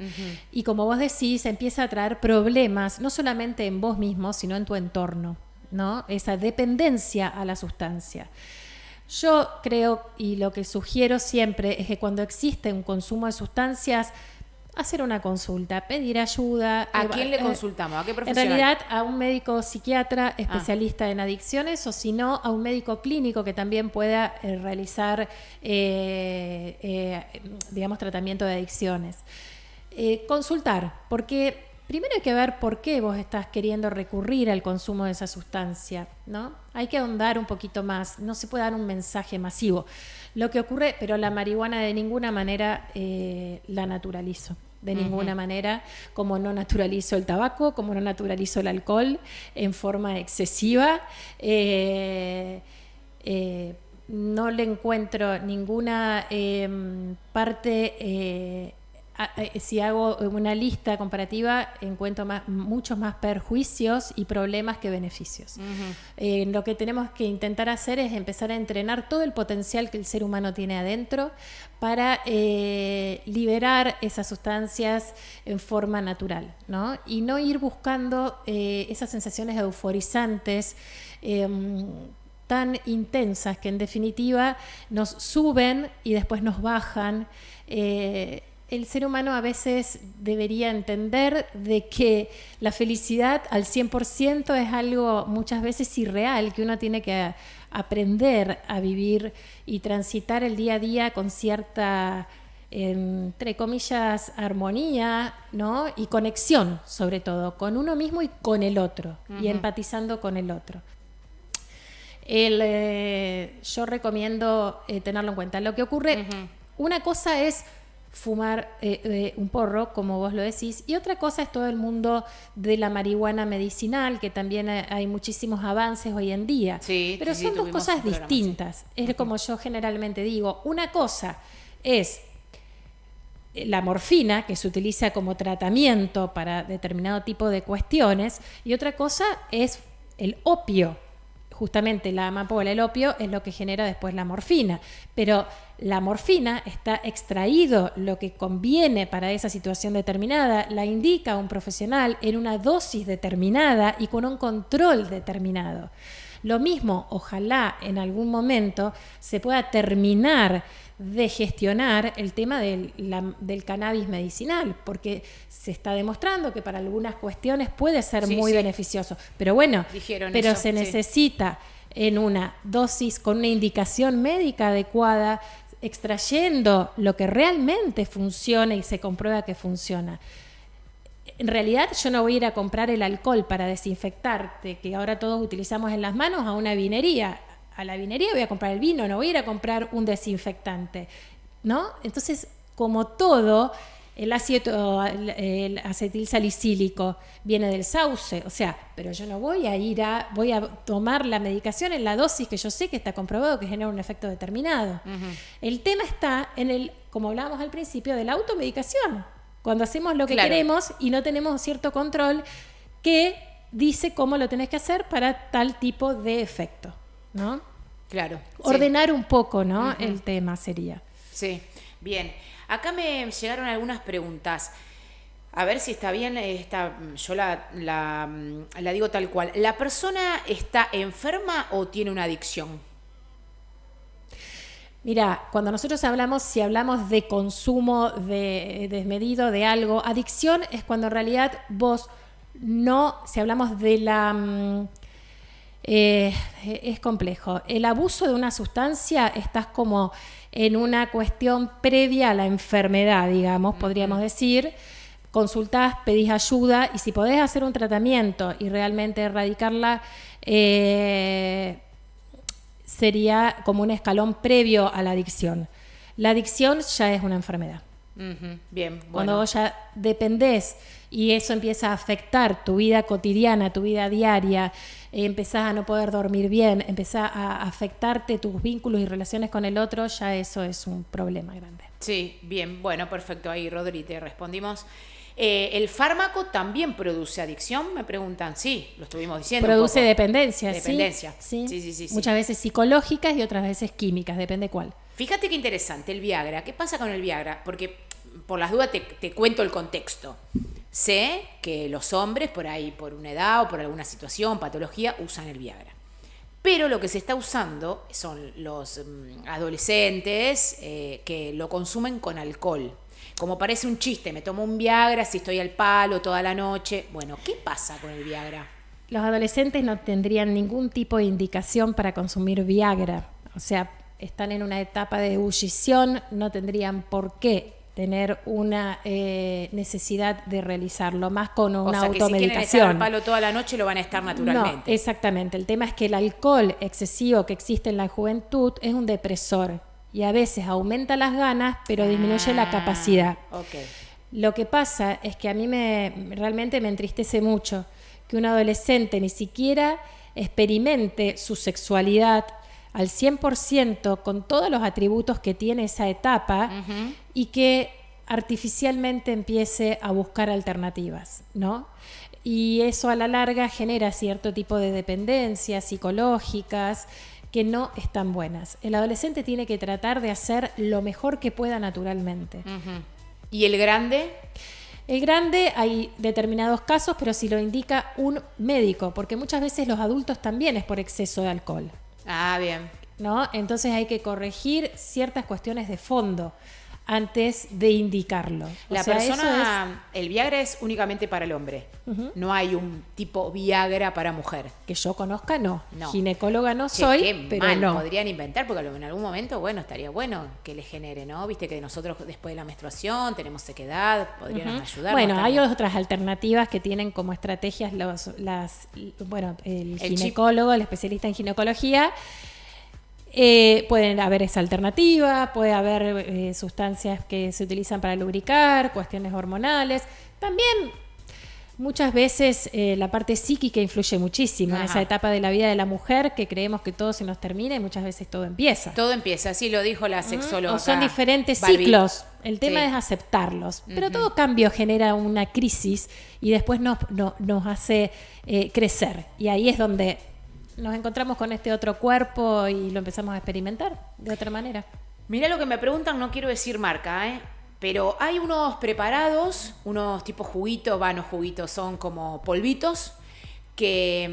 Y como vos decís, empieza a traer problemas, no solamente en vos mismo, sino en tu entorno, ¿no? Esa dependencia a la sustancia. Yo creo, y lo que sugiero siempre, es que cuando existe un consumo de sustancias, hacer una consulta, pedir ayuda. ¿A quién le consultamos? ¿A qué profesional? En realidad a un médico psiquiatra especialista en adicciones o si no a un médico clínico que también pueda realizar digamos tratamiento de adicciones. Consultar, porque primero hay que ver por qué vos estás queriendo recurrir al consumo de esa sustancia, ¿no? Hay que ahondar un poquito más, no se puede dar un mensaje masivo. Lo que ocurre, pero la marihuana de ninguna manera la naturalizo. De ninguna manera, como no naturalizo el tabaco, como no naturalizo el alcohol en forma excesiva. No le encuentro ninguna parte... si hago una lista comparativa, encuentro muchos más perjuicios y problemas que beneficios. Lo que tenemos que intentar hacer es empezar a entrenar todo el potencial que el ser humano tiene adentro para liberar esas sustancias en forma natural, ¿no? Y no ir buscando esas sensaciones euforizantes tan intensas que en definitiva nos suben y después nos bajan. El ser humano a veces debería entender de que la felicidad al 100% es algo muchas veces irreal, que uno tiene que aprender a vivir y transitar el día a día con cierta entre comillas, armonía, ¿no? Y conexión, sobre todo, con uno mismo y con el otro, y empatizando con el otro. Yo recomiendo tenerlo en cuenta. Lo que ocurre, una cosa es fumar un porro, como vos lo decís, y otra cosa es todo el mundo de la marihuana medicinal, que también hay muchísimos avances hoy en día. Sí, pero son dos cosas distintas. Es como yo generalmente digo, una cosa es la morfina, que se utiliza como tratamiento para determinado tipo de cuestiones, y otra cosa es el opio. Justamente la amapola, el opio, es lo que genera después la morfina. Pero la morfina está extraído lo que conviene para esa situación determinada, la indica un profesional en una dosis determinada y con un control determinado. Lo mismo, ojalá en algún momento se pueda terminar de gestionar el tema del cannabis medicinal, porque se está demostrando que para algunas cuestiones puede ser muy beneficioso. Pero bueno, se necesita en una dosis con una indicación médica adecuada, extrayendo lo que realmente funciona y se comprueba que funciona. En realidad yo no voy a ir a comprar el alcohol para desinfectarte, que ahora todos utilizamos en las manos, a una vinería. A la vinería voy a comprar el vino, no voy a ir a comprar un desinfectante, ¿no? Entonces, como todo, el acetil salicílico viene del sauce, o sea, pero yo no voy a tomar la medicación en la dosis que yo sé que está comprobado que genera un efecto determinado. El tema está como hablábamos al principio, de la automedicación. Cuando hacemos lo que queremos y no tenemos cierto control que dice cómo lo tenés que hacer para tal tipo de efecto, ¿no? Claro. Ordenar un poco, ¿no? El tema sería. Sí, bien. Acá me llegaron algunas preguntas. A ver si está bien, yo la digo tal cual. ¿La persona está enferma o tiene una adicción? Mira, cuando nosotros si hablamos de consumo desmedido de algo, adicción es cuando en realidad vos si hablamos de es complejo. El abuso de una sustancia, estás como en una cuestión previa a la enfermedad, digamos, podríamos decir. Consultás, pedís ayuda y si podés hacer un tratamiento y realmente erradicarla, sería como un escalón previo a la adicción. La adicción ya es una enfermedad. Bien, bueno. Cuando vos ya dependés y eso empieza a afectar tu vida cotidiana, tu vida diaria, empezás a no poder dormir bien, empezás a afectarte tus vínculos y relaciones con el otro, ya eso es un problema grande. Sí, bien, bueno, perfecto. Ahí, Rodri, te respondimos. ¿El fármaco también produce adicción? Me preguntan. Sí, lo estuvimos diciendo. Produce dependencia, sí. Sí. Muchas veces psicológicas y otras veces químicas, depende cuál. Fíjate qué interesante, el Viagra. ¿Qué pasa con el Viagra? Porque, por las dudas, te cuento el contexto. Sé que los hombres, por ahí, por una edad o por alguna situación, patología, usan el Viagra. Pero lo que se está usando son los adolescentes que lo consumen con alcohol. Como parece un chiste, me tomo un Viagra si estoy al palo toda la noche. Bueno, ¿qué pasa con el Viagra? Los adolescentes no tendrían ningún tipo de indicación para consumir Viagra. O sea, están en una etapa de ebullición, no tendrían por qué tener una necesidad de realizarlo, más con una automedicación. Si quieren estar al palo toda la noche, lo van a estar naturalmente. No, exactamente. El tema es que el alcohol excesivo que existe en la juventud es un depresor y a veces aumenta las ganas, pero disminuye la capacidad. Okay. Lo que pasa es que a mí realmente me entristece mucho que un adolescente ni siquiera experimente su sexualidad al 100% con todos los atributos que tiene esa etapa y que artificialmente empiece a buscar alternativas, ¿no? Y eso a la larga genera cierto tipo de dependencias psicológicas que no están buenas. El adolescente tiene que tratar de hacer lo mejor que pueda naturalmente. ¿Y el grande? El grande hay determinados casos, pero si lo indica un médico, porque muchas veces los adultos también es por exceso de alcohol. Ah, bien. ¿No? Entonces hay que corregir ciertas cuestiones de fondo. antes de indicarlo. La persona, el Viagra es únicamente para el hombre. No hay un tipo Viagra para mujer. Que yo conozca, no. No. Ginecóloga no Che, soy, qué pero mal no. podrían inventar, porque en algún momento, bueno, estaría bueno que les genere, ¿no? Viste que nosotros después de la menstruación tenemos sequedad, podrían ayudarnos. Bueno, hay también. otras alternativas que tienen como estrategias el chip. ginecólogo, el especialista en ginecología. Pueden haber esa alternativa, puede haber sustancias que se utilizan para lubricar, cuestiones hormonales. También muchas veces la parte psíquica influye muchísimo en esa etapa de la vida de la mujer, que creemos que todo se nos termina y muchas veces todo empieza. Todo empieza, así lo dijo la sexóloga. O son diferentes Barbie. ciclos. El tema Sí. es aceptarlos. Pero todo cambio genera una crisis y después nos hace crecer. Y ahí es donde nos encontramos con este otro cuerpo y lo empezamos a experimentar de otra manera. Mirá lo que me preguntan, no quiero decir marca, pero hay unos preparados, unos tipos juguitos, no juguitos, son como polvitos, que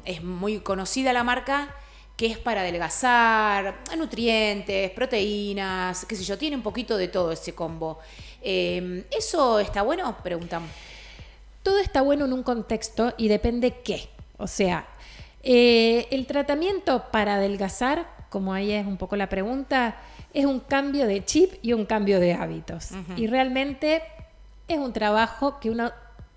es muy conocida la marca, que es para adelgazar, nutrientes, proteínas, qué sé yo, tiene un poquito de todo ese combo. ¿Eso está bueno? Preguntan. Todo está bueno en un contexto y depende qué. O sea, el tratamiento para adelgazar, como ahí es un poco la pregunta, es un cambio de chip y un cambio de hábitos. Y realmente es un trabajo que uno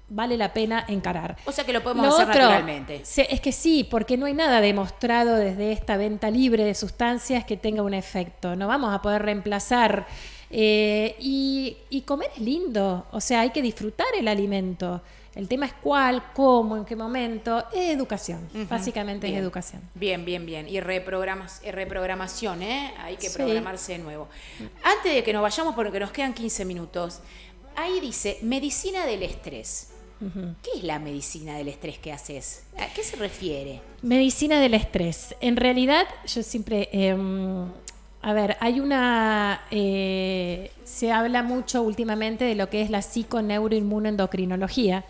vale la pena encarar. O sea que lo podemos hacer naturalmente. Es que sí, porque no hay nada demostrado desde esta venta libre de sustancias que tenga un efecto. No vamos a poder reemplazar. Y comer es lindo, o sea, hay que disfrutar el alimento. El tema es cuál, cómo, en qué momento. Es educación, básicamente Bien. es educación. Bien. Y reprogramación, hay que Sí. programarse de nuevo. Antes de que nos vayamos, porque nos quedan 15 minutos, ahí dice medicina del estrés. ¿Qué es la medicina del estrés que haces? ¿A qué se refiere? Medicina del estrés. En realidad, yo siempre... hay se habla mucho últimamente de lo que es la psiconeuroinmunoendocrinología,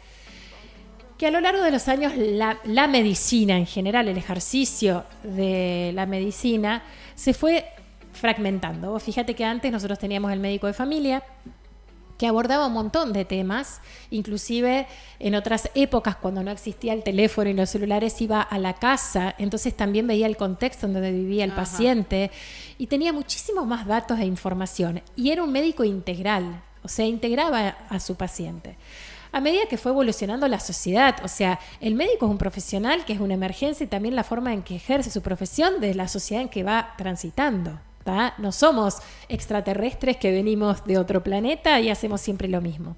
que a lo largo de los años la medicina en general, el ejercicio de la medicina, se fue fragmentando. Vos fíjate que antes nosotros teníamos el médico de familia, que abordaba un montón de temas, inclusive en otras épocas cuando no existía el teléfono y los celulares iba a la casa, entonces también veía el contexto en donde vivía el paciente y tenía muchísimos más datos e información y era un médico integral, o sea, integraba a su paciente. A medida que fue evolucionando la sociedad, o sea, el médico es un profesional que es una emergencia y también la forma en que ejerce su profesión de la sociedad en que va transitando. ¿tá? No somos extraterrestres que venimos de otro planeta y hacemos siempre lo mismo.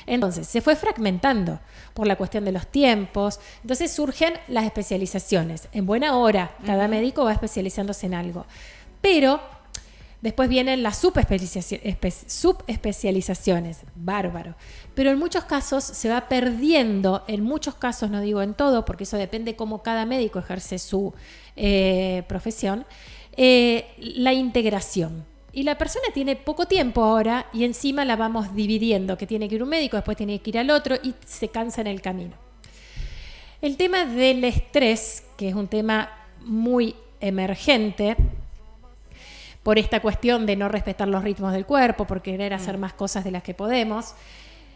Entonces, se fue fragmentando por la cuestión de los tiempos. Entonces surgen las especializaciones. En buena hora, cada médico va especializándose en algo. Pero después vienen las subespecializaciones. Bárbaro. Pero en muchos casos se va perdiendo, en muchos casos, no digo en todo, porque eso depende cómo cada médico ejerce su profesión, la integración. Y la persona tiene poco tiempo ahora y encima la vamos dividiendo, que tiene que ir un médico, después tiene que ir al otro y se cansa en el camino. El tema del estrés, que es un tema muy emergente, por esta cuestión de no respetar los ritmos del cuerpo, por querer hacer más cosas de las que podemos,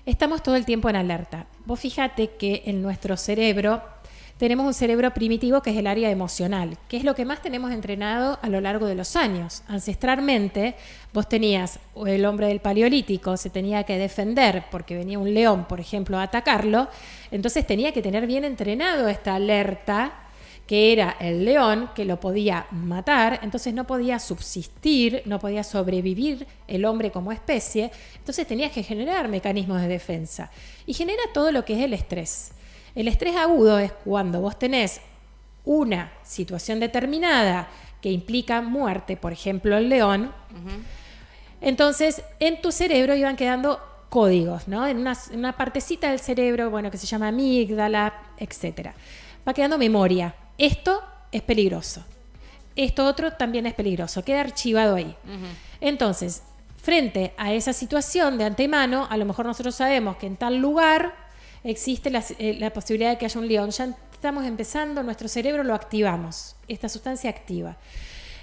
estamos todo el tiempo en alerta. Vos fíjate que en nuestro cerebro tenemos un cerebro primitivo que es el área emocional, que es lo que más tenemos entrenado a lo largo de los años. Ancestralmente, vos tenías, el hombre del Paleolítico se tenía que defender porque venía un león, por ejemplo, a atacarlo, entonces tenía que tener bien entrenado esta alerta, que era el león, que lo podía matar, entonces no podía subsistir, no podía sobrevivir el hombre como especie, entonces tenías que generar mecanismos de defensa. Y genera todo lo que es el estrés. El estrés agudo es cuando vos tenés una situación determinada que implica muerte, por ejemplo el león, entonces en tu cerebro iban quedando códigos, ¿no? En una partecita del cerebro, bueno, que se llama amígdala, etc. Va quedando memoria. Esto es peligroso. Esto otro también es peligroso. Queda archivado ahí. Entonces, frente a esa situación de antemano, a lo mejor nosotros sabemos que en tal lugar existe la posibilidad de que haya un león. Ya estamos empezando, nuestro cerebro lo activamos. Esta sustancia activa.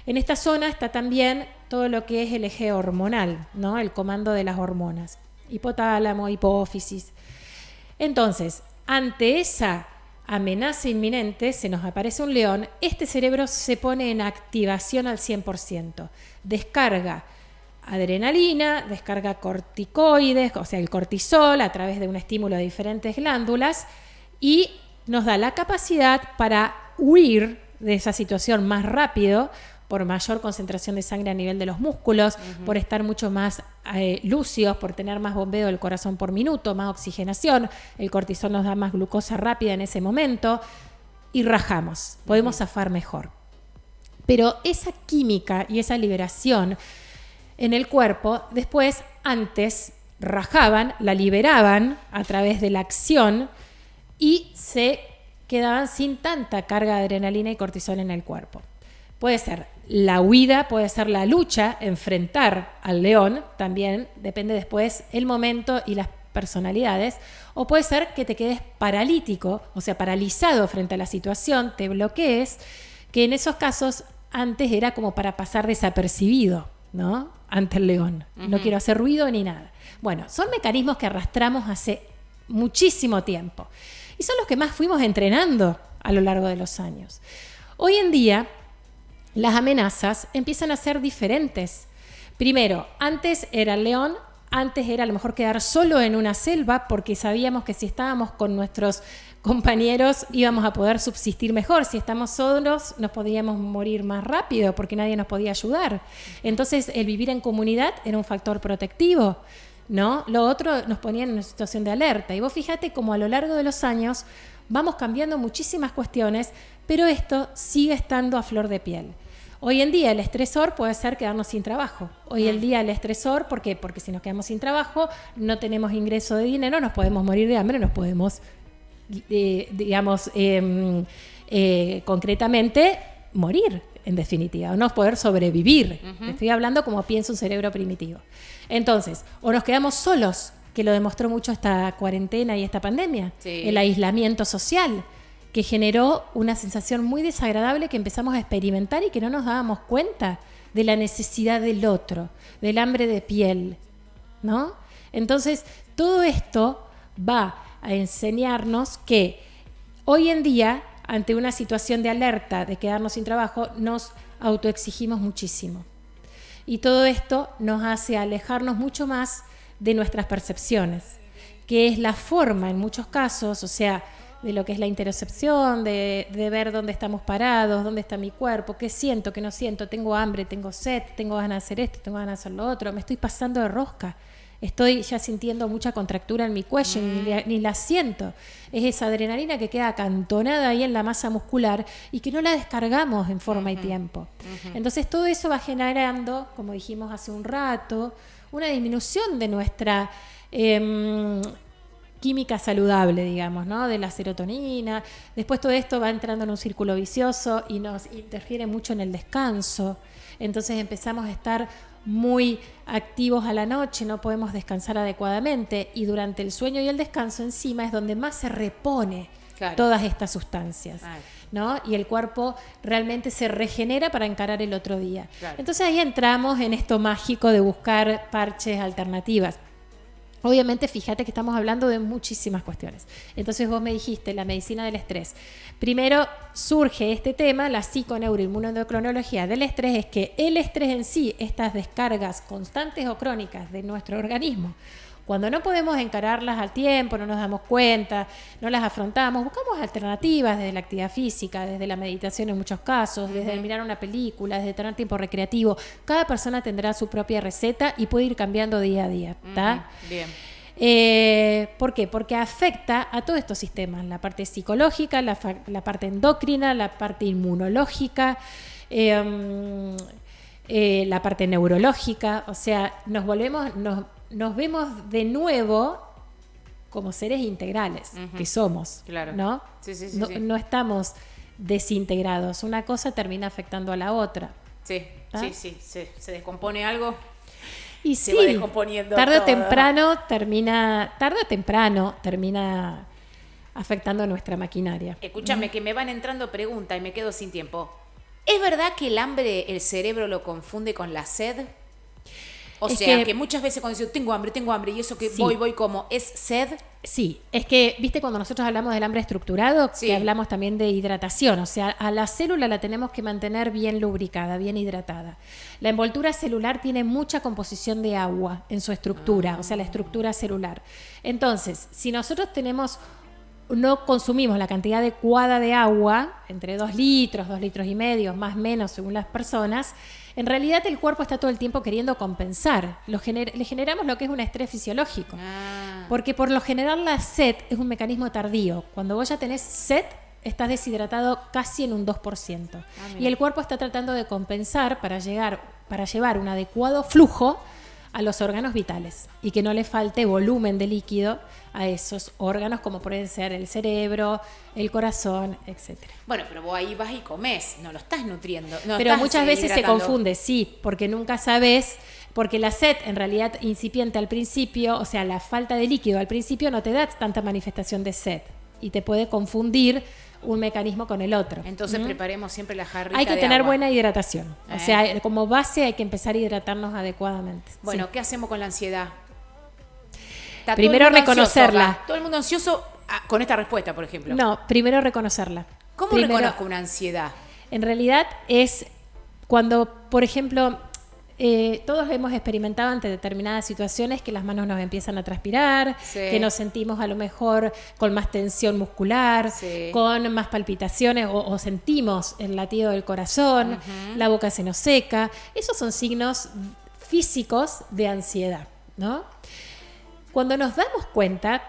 En esta zona está también todo lo que es el eje hormonal, ¿no? El comando de las hormonas. Hipotálamo, hipófisis. Entonces, ante esa amenaza inminente, se nos aparece un león, este cerebro se pone en activación al 100%. Descarga adrenalina, descarga corticoides, o sea, el cortisol a través de un estímulo de diferentes glándulas y nos da la capacidad para huir de esa situación más rápido por mayor concentración de sangre a nivel de los músculos, por estar mucho más lúcidos, por tener más bombeo del corazón por minuto, más oxigenación, el cortisol nos da más glucosa rápida en ese momento y rajamos, podemos zafar mejor. Pero esa química y esa liberación en el cuerpo, después, antes rajaban, la liberaban a través de la acción y se quedaban sin tanta carga de adrenalina y cortisol en el cuerpo. Puede ser la huida, puede ser la lucha, enfrentar al león, también depende después el momento y las personalidades, o puede ser que te quedes paralítico, o sea, paralizado frente a la situación, te bloquees, que en esos casos antes era como para pasar desapercibido, ¿no? Ante el león. No quiero hacer ruido ni nada. Bueno, son mecanismos que arrastramos hace muchísimo tiempo y son los que más fuimos entrenando a lo largo de los años. Hoy en día, las amenazas empiezan a ser diferentes. Primero, antes era el león, antes era a lo mejor quedar solo en una selva porque sabíamos que si estábamos con nuestros compañeros íbamos a poder subsistir mejor. Si estamos solos nos podíamos morir más rápido porque nadie nos podía ayudar. Entonces el vivir en comunidad era un factor protectivo, ¿no? Lo otro nos ponía en una situación de alerta. Y vos fíjate cómo a lo largo de los años vamos cambiando muchísimas cuestiones, pero esto sigue estando a flor de piel. Hoy en día el estresor puede ser quedarnos sin trabajo. Hoy en día el estresor, ¿por qué? Porque si nos quedamos sin trabajo, no tenemos ingreso de dinero, nos podemos morir de hambre, nos podemos, concretamente, morir, en definitiva, o no poder sobrevivir. Estoy hablando como piensa un cerebro primitivo. Entonces, o nos quedamos solos, que lo demostró mucho esta cuarentena y esta pandemia, el aislamiento social, que generó una sensación muy desagradable que empezamos a experimentar y que no nos dábamos cuenta de la necesidad del otro, del hambre de piel, ¿no? Entonces, todo esto va a enseñarnos que hoy en día, ante una situación de alerta, de quedarnos sin trabajo, nos autoexigimos muchísimo. Y todo esto nos hace alejarnos mucho más de nuestras percepciones, que es la forma, en muchos casos, o sea, de lo que es la interocepción, de ver dónde estamos parados, dónde está mi cuerpo, qué siento, qué no siento, tengo hambre, tengo sed, tengo ganas de hacer esto, tengo ganas de hacer lo otro, me estoy pasando de rosca, estoy ya sintiendo mucha contractura en mi cuello, ni la siento. Es esa adrenalina que queda acantonada ahí en la masa muscular y que no la descargamos en forma y tiempo. Entonces todo eso va generando, como dijimos hace un rato, una disminución de nuestra química saludable, digamos, ¿no? De la serotonina. Después todo esto va entrando en un círculo vicioso y nos interfiere mucho en el descanso. Entonces empezamos a estar muy activos a la noche, no podemos descansar adecuadamente y durante el sueño y el descanso encima es donde más se repone todas estas sustancias, ¿no? Y el cuerpo realmente se regenera para encarar el otro día. Entonces ahí entramos en esto mágico de buscar parches, alternativas. Obviamente, fíjate que estamos hablando de muchísimas cuestiones. Entonces vos me dijiste, la medicina del estrés. Primero surge este tema, la psiconeuroinmunoendocrinología del estrés, es que el estrés en sí, estas descargas constantes o crónicas de nuestro organismo, cuando no podemos encararlas al tiempo, no nos damos cuenta, no las afrontamos, buscamos alternativas desde la actividad física, desde la meditación en muchos casos, desde mirar una película, desde tener tiempo recreativo. Cada persona tendrá su propia receta y puede ir cambiando día a día, ¿está? Bien. ¿Por qué? Porque afecta a todos estos sistemas, la parte psicológica, la parte endocrina, la parte inmunológica, la parte neurológica, o sea, nos vemos de nuevo como seres integrales que somos, ¿no? Sí. No estamos desintegrados, una cosa termina afectando a la otra. Sí, se descompone algo y se va descomponiendo tarde o todo. temprano termina afectando a nuestra maquinaria. Escúchame, que me van entrando preguntas y me quedo sin tiempo. ¿Es verdad que el hambre, el cerebro lo confunde con la sed? O Es sea, que muchas veces cuando digo tengo hambre, y eso que Sí. voy como, ¿es sed? Sí, es que, viste, cuando nosotros hablamos del hambre estructurado, Sí. que hablamos también de hidratación, o sea, a la célula la tenemos que mantener bien lubricada, bien hidratada. La envoltura celular tiene mucha composición de agua en su estructura, o sea, la estructura celular. Entonces, si nosotros no consumimos la cantidad adecuada de agua, entre 2 litros, 2 litros y medio, más o menos según las personas, en realidad el cuerpo está todo el tiempo queriendo compensar. Le generamos lo que es un estrés fisiológico. Porque por lo general la sed es un mecanismo tardío. Cuando vos ya tenés sed, estás deshidratado casi en un 2%. Y el cuerpo está tratando de compensar para llevar un adecuado flujo a los órganos vitales y que no le falte volumen de líquido a esos órganos, como pueden ser el cerebro, el corazón, etcétera. Bueno, pero vos ahí vas y comés, no lo estás nutriendo. No Pero estás muchas veces se hidratando. confunde, sí, porque nunca sabes, porque la sed en realidad incipiente al principio, o sea, la falta de líquido al principio no te da tanta manifestación de sed y te puede confundir un mecanismo con el otro. Entonces preparemos siempre la jarrita Hay que de tener agua. buena hidratación. O sea, como base hay que empezar a hidratarnos adecuadamente. Bueno, Sí. ¿qué hacemos con la ansiedad? Está Primero todo el mundo ansioso reconocerla. acá. Todo el mundo ansioso con esta respuesta, por ejemplo. No, primero reconocerla. ¿Cómo Primero, reconozco una ansiedad? En realidad es cuando, por ejemplo, todos hemos experimentado ante determinadas situaciones que las manos nos empiezan a transpirar, Sí. que nos sentimos a lo mejor con más tensión muscular, Sí. con más palpitaciones o sentimos el latido del corazón, la boca se nos seca. Esos son signos físicos de ansiedad, ¿no? Cuando nos damos cuenta,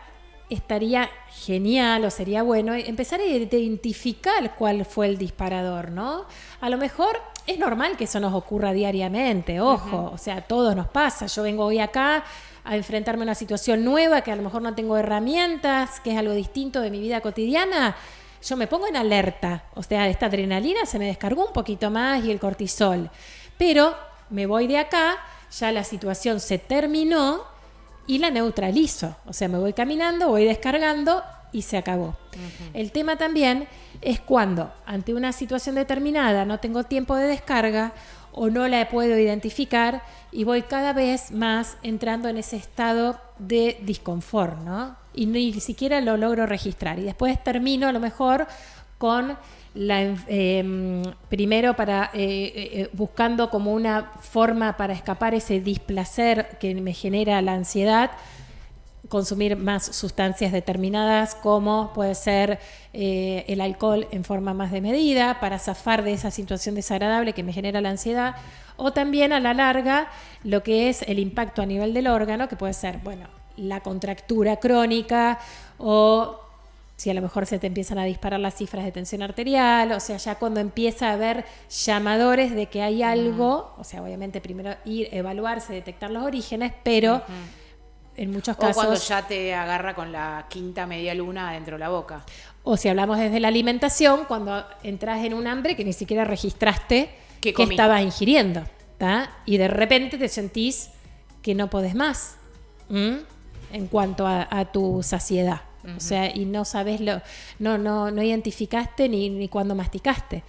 estaría genial o sería bueno empezar a identificar cuál fue el disparador, ¿no? A lo mejor es normal que eso nos ocurra diariamente, ojo, o sea, a todos nos pasa. Yo vengo hoy acá a enfrentarme a una situación nueva que a lo mejor no tengo herramientas, que es algo distinto de mi vida cotidiana. Yo me pongo en alerta, o sea, esta adrenalina se me descargó un poquito más y el cortisol. Pero me voy de acá, ya la situación se terminó y la neutralizo. O sea, me voy caminando, voy descargando y se acabó. El tema también es cuando ante una situación determinada no tengo tiempo de descarga o no la puedo identificar y voy cada vez más entrando en ese estado de disconfort, ¿no? Y ni siquiera lo logro registrar. Y después termino a lo mejor con primero buscando como una forma para escapar ese displacer que me genera la ansiedad, consumir más sustancias determinadas como puede ser el alcohol en forma más de medida para zafar de esa situación desagradable que me genera la ansiedad, o también a la larga lo que es el impacto a nivel del órgano, que puede ser, bueno, la contractura crónica o si a lo mejor se te empiezan a disparar las cifras de tensión arterial, o sea, ya cuando empieza a haber llamadores de que hay algo, o sea, obviamente primero evaluarse, detectar los orígenes, pero en muchos casos... O cuando ya te agarra con la quinta media luna dentro de la boca. O si hablamos desde la alimentación, cuando entras en un hambre que ni siquiera registraste que estabas ingiriendo, ¿tá? Y de repente te sentís que no podés más en cuanto a tu saciedad. O sea, y no sabes no identificaste ni cuando masticaste.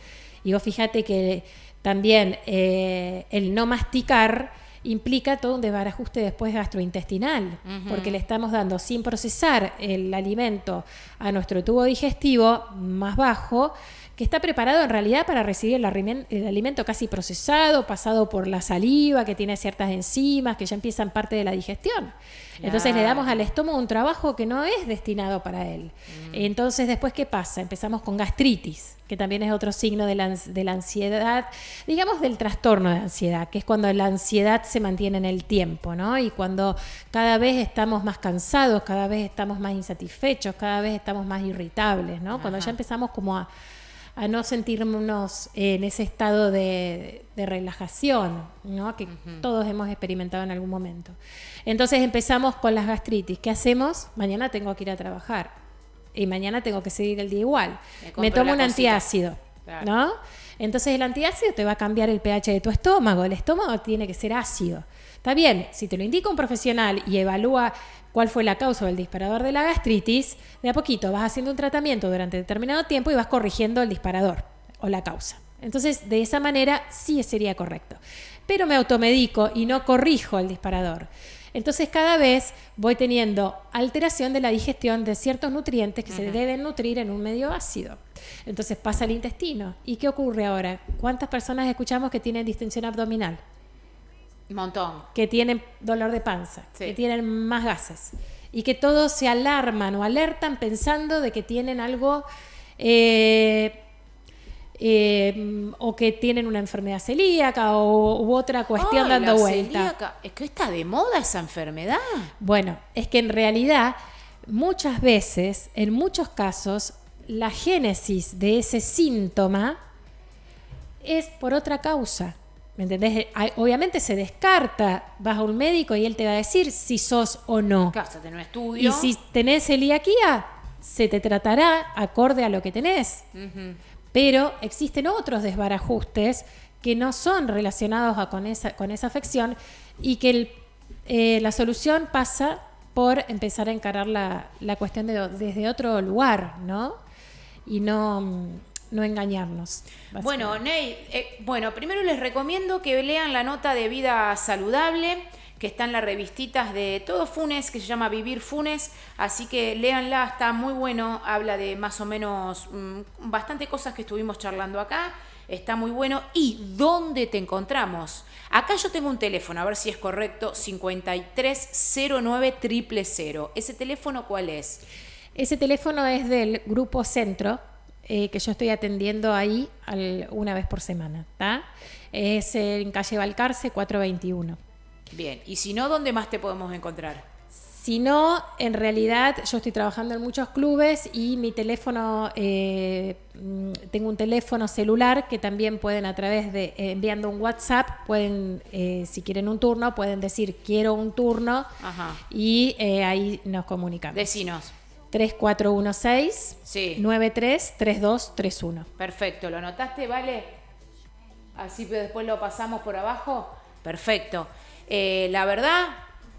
Y vos fíjate que también el no masticar implica todo un desbarajuste después gastrointestinal, porque le estamos dando sin procesar el alimento a nuestro tubo digestivo más bajo, que está preparado en realidad para recibir el alimento casi procesado, pasado por la saliva, que tiene ciertas enzimas que ya empiezan parte de la digestión. Entonces le damos al estómago un trabajo que no es destinado para él. Entonces después, ¿qué pasa? Empezamos con gastritis, que también es otro signo de la ansiedad, digamos del trastorno de ansiedad, que es cuando la ansiedad se mantiene en el tiempo, ¿no? Y cuando cada vez estamos más cansados, cada vez estamos más insatisfechos, cada vez estamos más irritables, ¿no? Cuando ya empezamos como a no sentirnos en ese estado de relajación, ¿no? Que todos hemos experimentado en algún momento. Entonces empezamos con las gastritis. ¿Qué hacemos? Mañana tengo que ir a trabajar y mañana tengo que seguir el día igual. Me tomo un antiácido, claro, ¿no? Entonces el antiácido te va a cambiar el pH de tu estómago. El estómago tiene que ser ácido. Está bien, si te lo indica un profesional y evalúa cuál fue la causa o el disparador de la gastritis, de a poquito vas haciendo un tratamiento durante determinado tiempo y vas corrigiendo el disparador o la causa. Entonces, de esa manera sí sería correcto. Pero me automedico y no corrijo el disparador. Entonces, cada vez voy teniendo alteración de la digestión de ciertos nutrientes que se deben nutrir en un medio ácido. Entonces, pasa al intestino. ¿Y qué ocurre ahora? ¿Cuántas personas escuchamos que tienen distensión abdominal? Un montón. Que tienen dolor de panza, que tienen más gases. Y que todos se alarman o alertan pensando de que tienen algo... o que tienen una enfermedad celíaca u otra cuestión dando vuelta. Celíaca. Es que está de moda esa enfermedad. Bueno, es que en realidad muchas veces, en muchos casos, la génesis de ese síntoma es por otra causa. ¿Me entendés? Obviamente se descarta, vas a un médico y él te va a decir si sos o no. Casa, tenés un estudio. Y si tenés celiaquía, se te tratará acorde a lo que tenés. Pero existen otros desbarajustes que no son relacionados con esa afección y que la solución pasa por empezar a encarar la cuestión desde otro lugar, ¿no? Y no engañarnos. Bueno, Ney, primero les recomiendo que lean la nota de Vida Saludable, que está en las revistitas de todo Funes, que se llama Vivir Funes, así que léanla, está muy bueno, habla de más o menos bastante cosas que estuvimos charlando acá, está muy bueno. ¿Y dónde te encontramos? Acá yo tengo un teléfono, a ver si es correcto, 5309-000. ¿Ese teléfono cuál es? Ese teléfono es del Grupo Centro, que yo estoy atendiendo ahí una vez por semana, ¿tá? Es en calle Balcarce 421. Bien, y si no, ¿dónde más te podemos encontrar? Si no, en realidad yo estoy trabajando en muchos clubes y mi teléfono, tengo un teléfono celular que también pueden a través de, enviando un WhatsApp, pueden, si quieren un turno, pueden decir quiero un turno. Ajá. Y ahí nos comunicamos. Decinos. 3416-933231. Perfecto, ¿lo anotaste, vale? Así después lo pasamos por abajo. Perfecto. La verdad,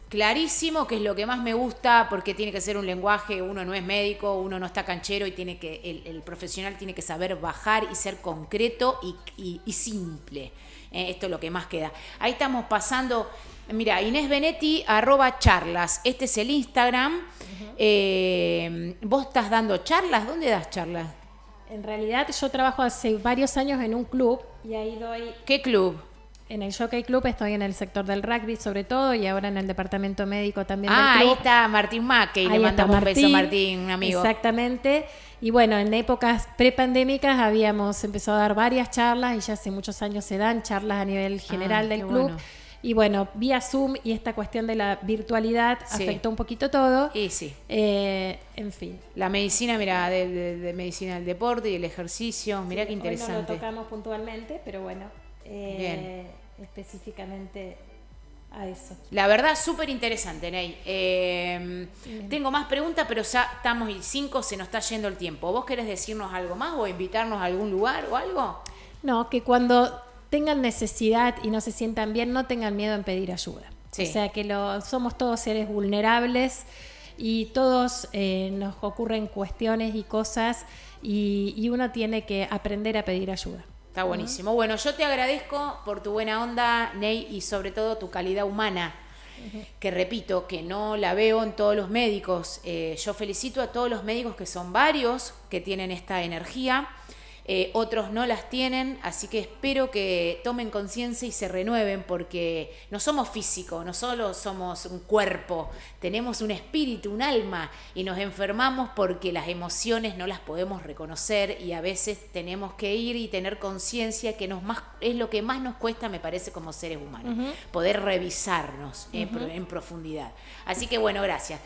clarísimo, que es lo que más me gusta, porque tiene que ser un lenguaje, uno no es médico, uno no está canchero y tiene que el profesional tiene que saber bajar y ser concreto y simple. Esto es lo que más queda. Ahí estamos pasando, mira, Inés Benetti, @charlas. Este es el Instagram. ¿Vos estás dando charlas? ¿Dónde das charlas? En realidad yo trabajo hace varios años en un club y ahí doy... ¿Qué club? En el Jockey Club estoy en el sector del rugby sobre todo y ahora en el departamento médico también del club. Ahí está Martín Mackey, le mandamos un beso a Martín, un amigo. Exactamente. Y bueno, en épocas prepandémicas habíamos empezado a dar varias charlas y ya hace muchos años se dan charlas a nivel general del club. Bueno. Y bueno, vía Zoom y esta cuestión de la virtualidad afectó un poquito todo. Y sí. En fin. La medicina, mira, de medicina del deporte y el ejercicio, mira qué interesante. Hoy no lo tocamos puntualmente, pero bueno. Específicamente a eso. La verdad, súper interesante, Ney. Tengo más preguntas, pero ya estamos y 5, se nos está yendo el tiempo. ¿Vos querés decirnos algo más o invitarnos a algún lugar o algo? No, que cuando tengan necesidad y no se sientan bien, no tengan miedo en pedir ayuda. Sí. O sea, que somos todos seres vulnerables y todos nos ocurren cuestiones y cosas y uno tiene que aprender a pedir ayuda. Está buenísimo. Bueno, yo te agradezco por tu buena onda, Ney, y sobre todo tu calidad humana, que repito, que no la veo en todos los médicos. Yo felicito a todos los médicos, que son varios, que tienen esta energía. Otros no las tienen, así que espero que tomen conciencia y se renueven, porque no somos físicos, no solo somos un cuerpo, tenemos un espíritu, un alma, y nos enfermamos porque las emociones no las podemos reconocer y a veces tenemos que ir y tener conciencia, que es lo que más nos cuesta, me parece, como seres humanos, poder revisarnos en profundidad. Así que bueno, gracias.